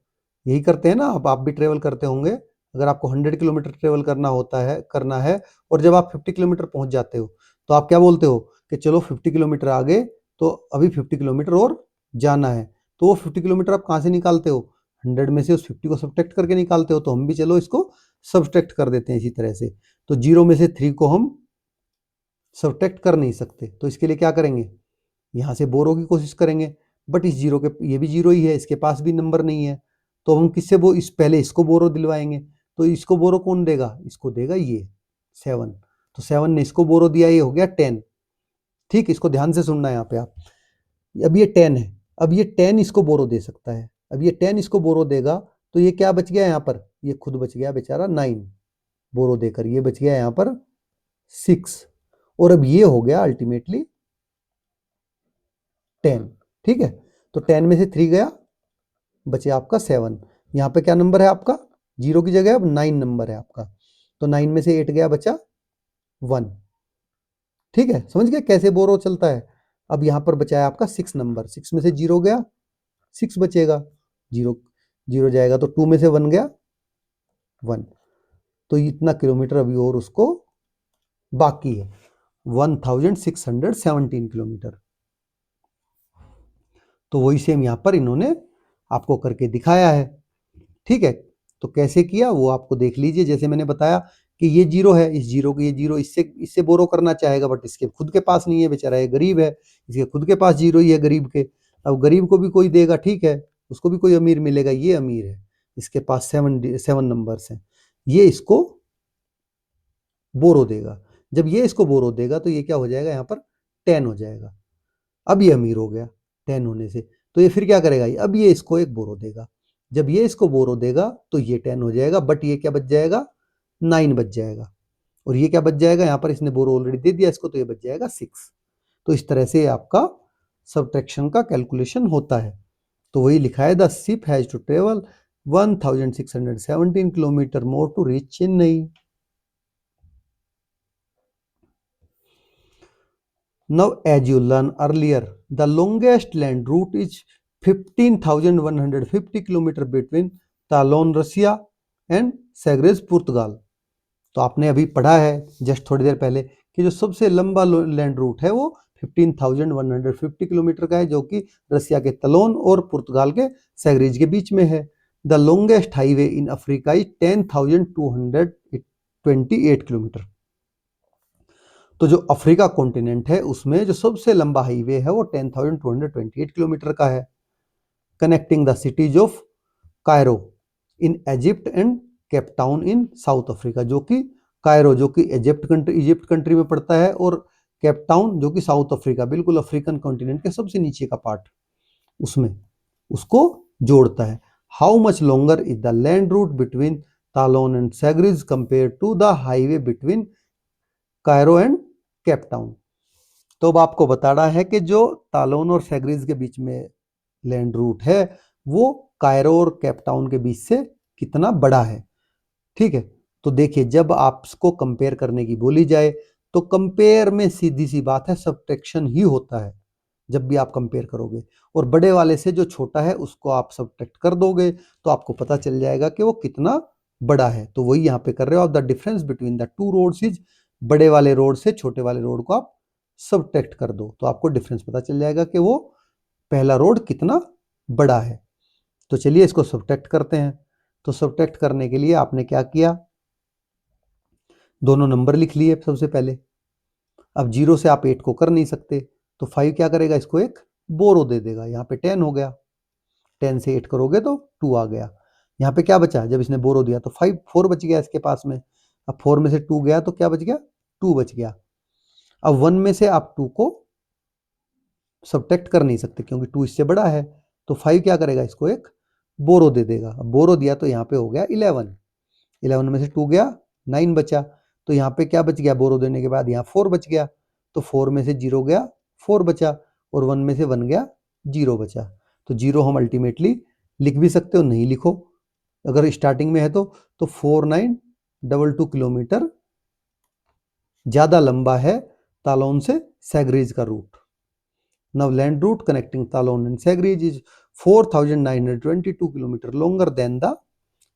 यही करते हैं ना, अब आप भी ट्रेवल करते होंगे। अगर आपको 100 किलोमीटर ट्रेवल करना है और जब आप 50 किलोमीटर पहुंच जाते हो तो आप क्या बोलते हो कि चलो 50 किलोमीटर आगे, तो अभी 50 किलोमीटर और जाना है। तो वो 50 किलोमीटर आप कहाँ से निकालते हो? 100 में से उस 50 को सबट्रैक्ट करके निकालते हो। तो हम भी चलो इसको सबट्रैक्ट कर देते हैं इसी तरह से। तो 0 में से 3 को हम सबट्रैक्ट कर नहीं सकते, तो इसके लिए क्या करेंगे? यहाँ से बोरो की कोशिश करेंगे, बट इस जीरो के, ये भी जीरो ही है, इसके पास भी नंबर नहीं है, तो हम किससे पहले इसको बोरो दिलवाएंगे। तो इसको बोरो कौन देगा? इसको देगा ये 7। तो 7 ने इसको बोरो दिया, ये हो गया 10। ठीक, इसको ध्यान से सुनना है यहाँ पे आप। अब ये 10 है, अब ये 10 इसको बोरो दे सकता है। अब ये 10 इसको बोरो देगा तो ये क्या बच गया यहाँ पर? ये खुद बच गया बेचारा 9 बोरो देकर, ये बच गया यहाँ पर 6, और अब ये हो गया अल्टीमेटली 10। ठीक है, तो 10 में से 3 गया, बचे आपका 7। यहाँ पे क्या नंबर है आपका? 0 की जगह अब 9 नंबर है आपका। तो 9 में से 8 गया, बचा 1। ठीक है, समझ गया कैसे बोरो चलता है? अब यहाँ पर बचा है आपका 6 नंबर। 6 में से 0 गया, 6 बचेगा, 0 0 जाएगा तो 2 में से 1 गया, 1। तो इतना किलोमीटर अभी और उसको बाकी है, 1617 किलोमीटर। तो वही सेम यहाँ पर इन्होंने आपको करके दिखाया है। ठीक है, तो कैसे किया वो आपको देख लीजिए। जैसे मैंने बताया कि ये 0 है, इस 0 को ये 0 इससे बोरो करना चाहेगा, बट इसके खुद के पास नहीं है, बेचारा ये गरीब है, इसके खुद के पास 0 ही है गरीब के। अब गरीब को भी कोई देगा, ठीक है, उसको भी कोई अमीर मिलेगा, ये अमीर है, इसके पास 7 नंबर्स हैं, ये इसको बोरो देगा। जब ये इसको बोरो देगा तो ये क्या हो जाएगा? यहाँ पर 10 हो जाएगा। अब ये अमीर हो गया 10 होने से, तो ये फिर क्या करेगा? अब ये इसको एक बोरो देगा। जब ये इसको बोरो देगा तो ये 10 हो जाएगा, बट ये क्या बच जाएगा? 9 बच जाएगा। और ये क्या बच जाएगा? यहाँ पर इसने बोरो ऑलरेडी दे दिया इसको, तो ये बच जाएगा 6। तो इस तरह से आपका सबट्रैक्शन का कैलकुलेशन होता है। तो वही लिखा है, the ship has to travel 1617 kilometre more to reach Chennai. Now, as you learned earlier, the longest land route is 15,150 kilometre between Talon, Russia and Sagres, पुर्तगाल। तो आपने अभी पढ़ा है जस्ट थोड़ी देर पहले कि जो सबसे लंबा लैंड रूट है वो 15,150 किलोमीटर का है, जो कि रसिया के तलोन और पुर्तगाल के सैगरीज के बीच में है। The longest highway in Africa is 10,228 kilometre. तो जो अफ्रीका कॉन्टिनेंट है उसमें जो सबसे लंबा हाईवे है वो 10,228 किलोमीटर का है, connecting the cities of Cairo in Egypt and Cape town in south Africa, जो कि कायरो जो कि इजिप्ट कंट्री में पड़ता है, और केप टाउन जो कि साउथ अफ्रीका, बिल्कुल अफ्रीकन कॉन्टिनेंट के सबसे नीचे का पार्ट, उसमें उसको जोड़ता है। How much longer is the land route between Talon and Sagres compare to the highway between Cairo and Cape Town. तो अब आपको बताना है कि जो तालोन और सैगरीज के बीच में लैंड रूट है वो कायरो और केप टाउन के बीच से कितना बड़ा है। ठीक है, तो देखिए जब आपको कंपेयर करने की बोली जाए तो कंपेयर में सीधी सी बात है सब्ट्रैक्शन ही होता है जब भी आप कंपेयर करोगे, और बड़े वाले से जो छोटा है उसको आप सब्ट्रैक्ट कर दोगे तो आपको पता चल जाएगा कि वो कितना बड़ा है। तो वही यहाँ पे कर रहे हो आप, the difference between the two roads is, बड़े वाले रोड से छोटे वाले रोड को आप सब्ट्रैक्ट कर दो तो आपको डिफरेंस पता चल जाएगा कि वो पहला रोड कितना बड़ा है। तो चलिए इसको सब्ट्रैक्ट करते हैं। तो सब्ट्रैक्ट करने के लिए आपने क्या किया, दोनों नंबर लिख लिए सबसे पहले। अब 0 से आप 8 को कर नहीं सकते तो 5 क्या करेगा, इसको एक बोरो दे देगा, यहाँ पे 10 हो गया, 10 से 8 करोगे तो 2 आ गया। यहाँ पे क्या बचा, जब इसने बोरो दिया तो 4 बच गया इसके पास में। अब 4 में से 2 गया तो क्या बच गया, 2 बच गया। अब 1 में से आप 2 को सब्ट्रैक्ट कर नहीं सकते क्योंकि 2 इससे बड़ा है, तो 5 क्या करेगा, इसको एक बोरो दे देगा। अब बोरो दिया तो यहाँ पे हो गया 11, 11 में से 2 गया, 9 बचा। तो यहाँ पे क्या बच गया, बोरो देने के बाद यहाँ 4 बच गया, तो 4 में से 0 गया, 4 बचा, और 1 में से 1 गया, 0 बचा। तो 0 हम अल्टीमेटली लिख भी सकते हो, नहीं लिखो अगर स्टार्टिंग में है तो 4922 किलोमीटर ज्यादा लंबा है तालोन से सैगरीज का route. Now land route connecting Talon and Sagres is 4,922 kilometre longer than the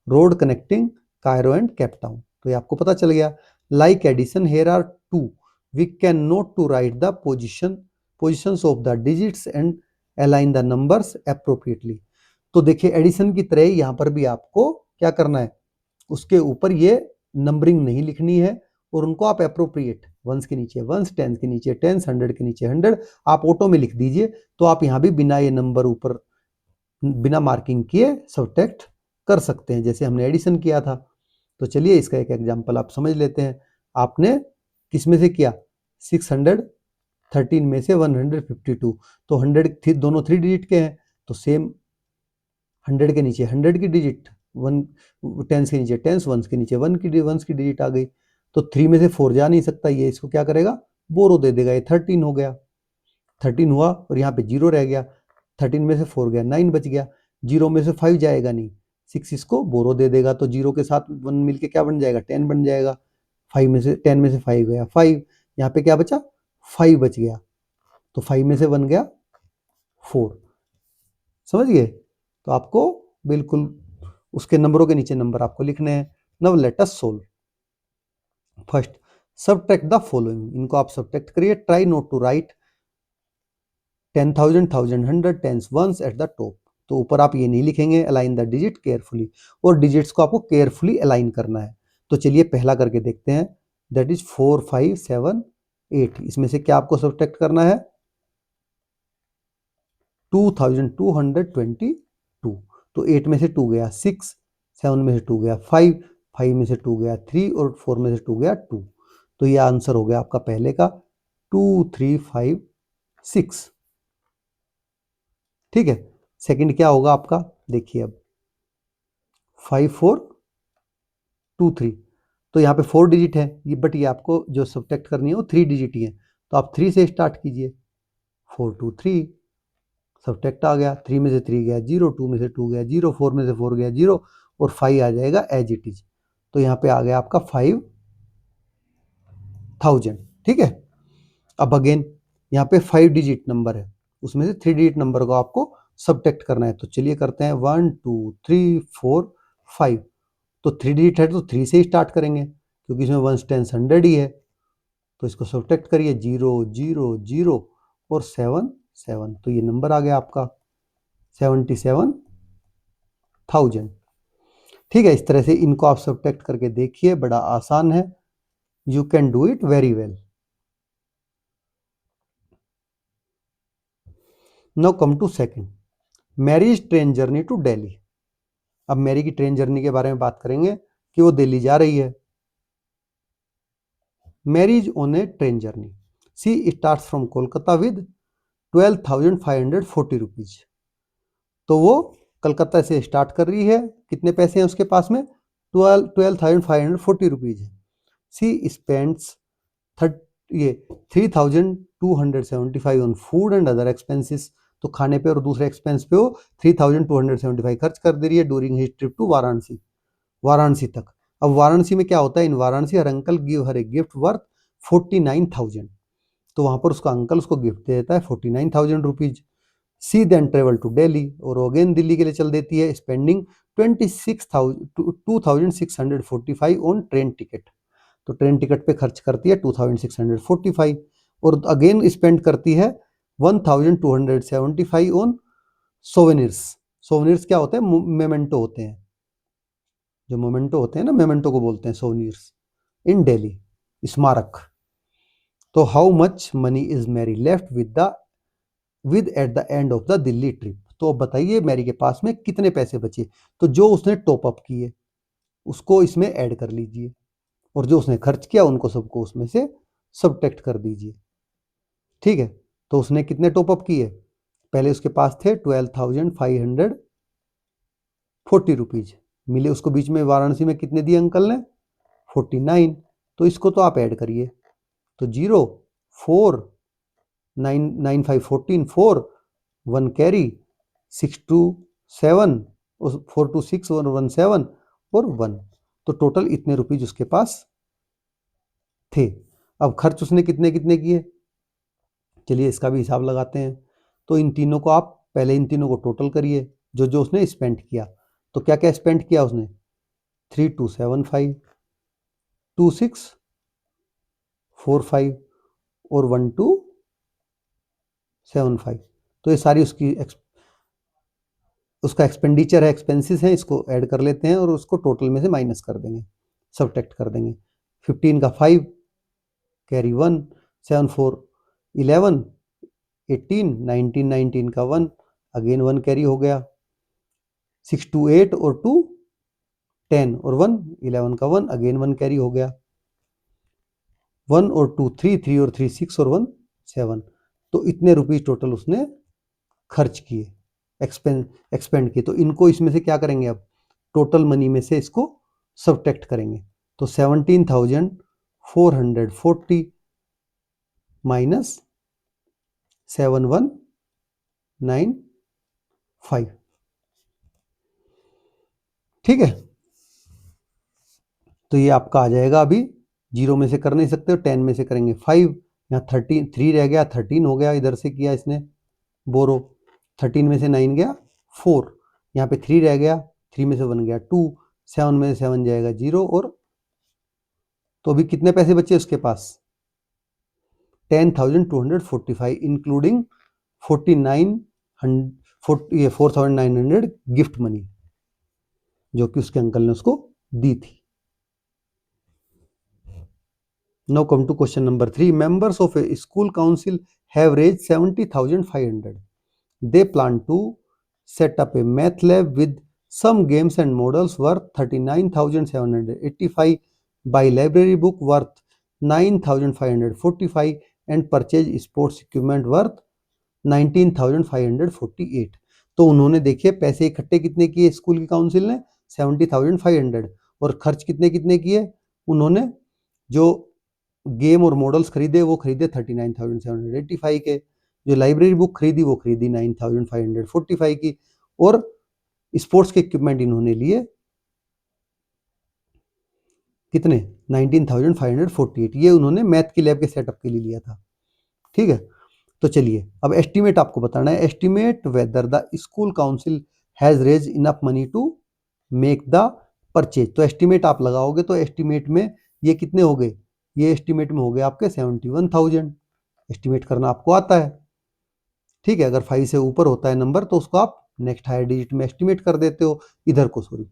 road connecting Cairo and Cape Town। तो ये आपको पता चल गया। Like addition, here are two. We can note to write the positions of the digits and align the numbers appropriately। तो देखिए addition की तरह यहाँ पर भी आपको क्या करना है, उसके ऊपर ये नंबरिंग नहीं लिखनी है और उनको आप अप्रोप्रिएट, वंस के नीचे वंस, टेंस के नीचे टेंस, 100 के नीचे 100 आप ऑटो में लिख दीजिए। तो आप यहाँ भी बिना ये नंबर ऊपर बिना मार्किंग किए सब्ट्रैक्ट कर सकते हैं जैसे हमने एडिशन किया था। तो चलिए इसका एक एग्जांपल आप समझ लेते हैं। आपने किस में से किया, 613 में से 152, तो 100 दोनों 3 डिजिट के हैं तो सेम 100 के नीचे 100 की डिजिट, 1 टेंस के नीचे टेंस, वंस के नीचे वंस की डिजिट आ गई। तो 3 में से 4 जा नहीं सकता, ये इसको क्या करेगा, बोरो दे देगा, ये 13 हो गया, 13 हुआ और यहाँ पे 0 रह गया, 13 में से 4 गया, 9 बच गया, 0 में से 5 जाएगा नहीं, 6 इसको बोरो दे देगा, तो 0 के साथ 1 मिलके क्या बन जाएगा, 10 बन जाएगा। 5 में से 10 में से 5 गया 5, यहाँ पे क्या बचा, 5 बच गया, तो 5 में से 1 गया 4। समझ गए, तो आपको बिल्कुल उसके नंबरों के नीचे नंबर आपको लिखने हैं। Now let us solve. First subtract the following, इनको आप सब्ट्रैक्ट करिए। Try not to write 10,000 1000 100 tens ones at the top, तो ऊपर आप ये नहीं लिखेंगे। अलाइन द डिजिट केयरफुली, और डिजिट्स को आपको केयरफुली अलाइन करना है। तो चलिए पहला करके देखते हैं, दैट इज 4 5 7 8। इसमें से क्या आपको सब्ट्रैक्ट करना है, 2222। तो 8 में से 2 गया 6, 7 में से 2 गया 5, 5 में से 2 गया 3 और 4 में से 2 गया 2। तो ये आंसर हो गया आपका पहले का 2 3 5 6। ठीक है, सेकंड क्या होगा आपका, देखिए अब 5 4 2 3। तो यहाँ पे 4 डिजिट है ये, बट ये आपको जो सब्ट्रैक्ट करनी है वो 3 डिजिट ही है, तो आप 3 से स्टार्ट कीजिए। 4 2 3 सब्ट्रैक्ट आ गया, 3 में से 3 गया 0, 2 में से 2 गया 0, 4 में से 4 गया 0 और 5 आ जाएगा एज इट इज। तो यहाँ पे आ गया आपका 5000। ठीक है, अब अगेन यहाँ पे 5 डिजिट नंबर है, उसमें से 3 डिजिट नंबर को आपको सब्ट्रैक्ट करना है। तो चलिए करते हैं 1 2 3 4 5। तो 3 डिजिट है तो 3 से ही स्टार्ट करेंगे, क्योंकि इसमें वंस टेंस 100 ही है। तो इसको सब्ट्रैक्ट करिए, 0 0 0 और 7 7, तो ये नंबर आ गया आपका 77,000। ठीक है, इस तरह से इनको आप सब्ट्रैक्ट करके देखिए, बड़ा आसान है। You can do it very well. Now come to second, Mary's train journey to Delhi. अब मैरी की ट्रेन जर्नी के बारे में बात करेंगे कि वो दिल्ली जा रही है। Mary's on a train journey, she starts from Kolkata with 12,540 rupees. तो वो कलकत्ता से स्टार्ट कर रही है, कितने पैसे हैं उसके पास में, 12,540 रुपीज है। सी स्पेंड्स ये 3,275 on food and other expenses. तो खाने पे और दूसरे एक्सपेंस पे वो 3,275 खर्च कर दे रही है during his trip to Varanasi, Varanasi तक। अब वाराणसी में क्या होता है, in Varanasi her uncle give her a gift worth 49,000। तो वहां पर उसका अंकल उसको गिफ्ट दे देता है 49,000 rupees. She then travel to Delhi, और अगेन दिल्ली के लिए चल देती है, स्पेंडिंग 26,645 ऑन ट्रेन टिकट। तो ट्रेन टिकट पे खर्च करती है 2645, और अगेन स्पेंड करती है 1275 ऑन सोवेनिर्स। सोवेनिर्स क्या होते हैं, मेमेंटो होते हैं, जो मोमेंटो होते हैं ना, मेमेंटो को बोलते हैं सोवेनिर्स इन दिल्ली, स्मारक। तो how much money is Mary left with at the end of the Delhi trip. तो अब बताइए मैरी के पास में कितने पैसे बचे। तो जो उसने टॉप अप किए उसको इसमें ऐड कर लीजिए, और जो उसने खर्च किया उनको सबको उसमें से सब्ट्रैक्ट कर दीजिए। ठीक है, तो उसने कितने टॉप अप किए, पहले उसके पास थे 12,540 रुपीज, मिले उसको बीच में वाराणसी में कितने दिए अंकल ने, 49। तो इसको तो आप ऐड करिए, तो 0 4 9 9 5 14 4 1 कैरी 6 2 7 और 4 2 6 और 1 7 और 1। तो टोटल इतने रुपीज उसके पास थे। अब खर्च उसने कितने कितने किए, चलिए इसका भी हिसाब लगाते हैं। तो इन तीनों को आप पहले इन तीनों को टोटल करिए, जो जो उसने स्पेंड किया। तो क्या क्या स्पेंड किया उसने, 3,275 2645 और 1275। तो ये सारी उसका एक्सपेंडिचर है, एक्सपेंसेस हैं, इसको ऐड कर लेते हैं और उसको टोटल में से माइनस कर देंगे, सब्ट्रैक्ट कर देंगे। 15 का 5 कैरी 1 7 4 11 18 19 19 का 1 अगेन 1 कैरी हो गया, 6 2 8 और 2 10 और 1 11 का 1 अगेन 1 कैरी हो गया, 1 और 2 3 3 और 3 6 और 1 7। तो इतने रुपीज टोटल उसने खर्च किए, एक्सपेंड किए। तो इनको इसमें से क्या करेंगे, अब टोटल मनी में से इसको सब्ट्रैक्ट करेंगे। तो 17,440 माइनस 7195। ठीक है, तो ये आपका आ जाएगा, अभी 0 में से कर नहीं सकते, 10 में से करेंगे 5, यहाँ 13 3 रह गया, 13 हो गया, इधर से किया इसने बोरो, 13 में से 9 गया 4, यहाँ पे 3 रह गया, 3 में से 1 गया 2, 7 में से 7 जाएगा 0, और तो अभी कितने पैसे बचे उसके पास, 10,245 इंक्लूडिंग 4,900 गिफ्ट मनी जो कि उसके अंकल ने उसको दी थी। Now come to question number 3. Members of a school council have raised 70,500. They plan to set up a math lab with some games and models worth 39,785, buy library book worth 9,545 and purchase sports equipment worth 19,548। तो उन्होंने देखिए पैसे इकट्ठे कितने किए school की council ने, 70,500, और खर्च कितने कितने किए उन्होंने, जो गेम और मॉडल्स खरीदे वो खरीदे 39,785 के, जो लाइब्रेरी बुक खरीदी वो खरीदी 9,545 की, और स्पोर्ट्स के इक्विपमेंट इन्होंने लिए कितने, 19,548। ये उन्होंने मैथ की लैब के सेटअप के लिए लिया था। ठीक है, तो चलिए अब एस्टिमेट आपको बताना है, estimate whether the school council has raise enough money to make the purchase. तो एस्टिमेट आप लगाओगे तो एस्टिमेट में ये कितने हो गए, ये एस्टिमेट में हो गए आपके 71,000। एस्टिमेट करना आपको आता है, ठीक है। अगर 5 से ऊपर होता है नंबर तो उसको आप नेक्स्ट हायर डिजिट में एस्टिमेट कर देते हो, इधर को सॉरी।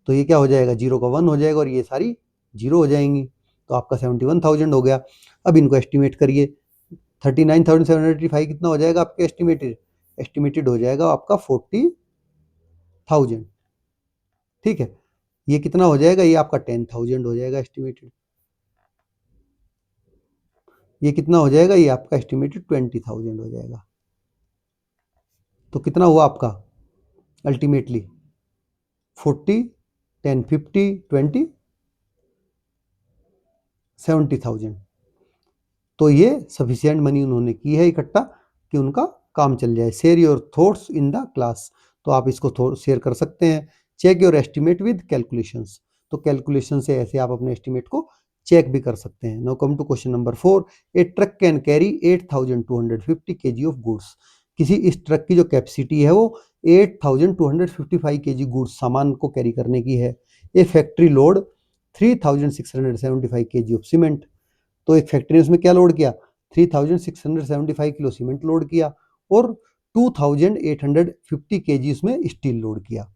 तो ये क्या हो जाएगा, 0 का 1 हो जाएगा और ये सारी 0 हो जाएंगी, तो आपका 71,000 हो गया। अब इनको एस्टिमेट करिए, 39,785 कितना हो जाएगा आपके एस्टिमेटेड, एस्टिमेटेड हो जाएगा आपका 40,000, ठीक है। ये कितना हो जाएगा, ये आपका 10,000 हो जाएगा एस्टिमेटेड। ये कितना हो जाएगा, ये आपका एस्टिमेटेड 20,000 हो जाएगा। तो कितना हुआ आपका अल्टीमेटली 40, 10, 50, 20, 70,000। तो ये सफिशिएंट मनी उन्होंने की है इकट्ठा कि उनका काम चल जाए। Share your thoughts in the class, तो आप इसको शेयर कर सकते हैं। Check your estimate with calculations, तो कैलकुलेशन से ऐसे आप अपने एस्टिमेट को चेक भी कर सकते हैं। Now come to question number 4। A truck can carry 8,250 kg of goods, किसी इस ट्रक की जो कैपेसिटी है वो 8,255 kg गुड्स सामान को कैरी करने की है। A factory load 3,675 kg of cement, तो एक फैक्ट्री ने उसमें क्या लोड किया, 3,675 किलो सीमेंट लोड किया और 2,850 kg उसमें स्टील लोड किया।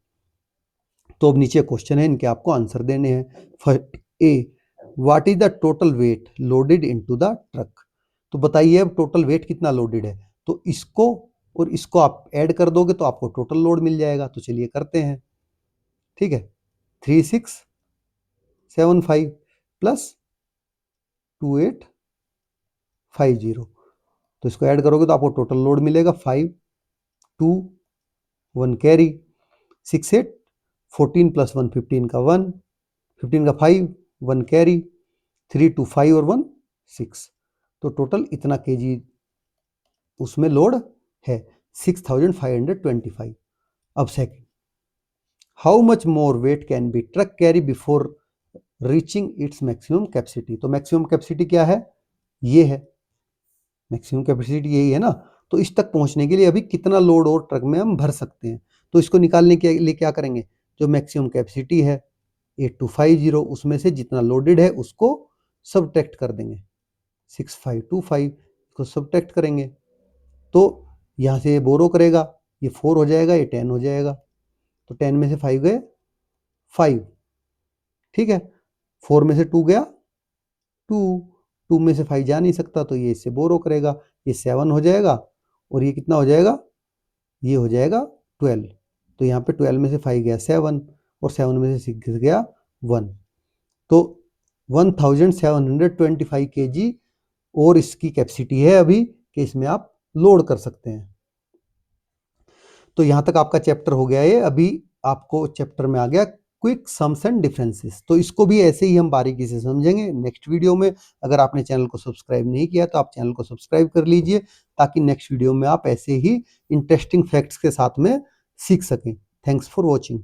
तो अब नीचे क्वेश्चन है, इनके आपको आंसर देने हैं। First A, what is the total weight loaded into the truck, तो बताइए अब टोटल वेट कितना लोडेड है। तो इसको और इसको आप ऐड कर दोगे तो आपको टोटल लोड मिल जाएगा। तो चलिए करते हैं, ठीक है। 3,675 प्लस 2,850, तो इसको ऐड करोगे तो आपको टोटल लोड मिलेगा 5, 2, 1 कैरी, 6, 8, 14 प्लस 1 15 का 1, 15 का 5, 1 कैरी, 3, 2, 5 और 1 6, तो टोटल इतना केजी उसमें लोड है 6,525। अब second, how much more weight can be truck carry before reaching its maximum capacity, तो मैक्सिमम कैपेसिटी क्या है, ये है मैक्सिमम कैपेसिटी, यही है ना। तो इस तक पहुंचने के लिए अभी कितना लोड और ट्रक में हम भर सकते हैं, तो इसको निकालने के लिए क्या करेंगे, जो मैक्सिमम कैपेसिटी है 8250, उसमें से जितना लोडेड है उसको सबट्रैक्ट कर देंगे, 6525 को सबट्रैक्ट करेंगे, तो यहाँ से ये बोरो करेगा, ये 4 हो जाएगा, ये 10 हो जाएगा, तो 10 में से 5 गए 5, ठीक है। 4 में से 2 गया 2, 2 में से 5 जा नहीं सकता तो ये इससे बोरो करेगा, ये 7 हो जाएगा और ये कितना हो जाएगा, ये हो जाएगा 12, तो यहाँ पे 12 में से 5 गया 7 और 7 में से 6 गया 1, तो 1,725 kg और इसकी कैपेसिटी है अभी कि इसमें आप लोड कर सकते हैं। तो यहाँ तक आपका चैप्टर हो गया है। अभी आपको चैप्टर में आ गया क्विक सम्स एंड डिफरेंसेस, तो इसको भी ऐसे ही हम बारीकी से समझेंगे नेक्स्ट वीडियो में। अगर आपने चैनल को सब्सक्राइब नहीं किया तो आप चैनल को सब्सक्राइब कर लीजिए, ताकि नेक्स्ट वीडियो में आप ऐसे ही इंटरेस्टिंग फैक्ट्स के साथ में सीख सकें। Thanks for watching.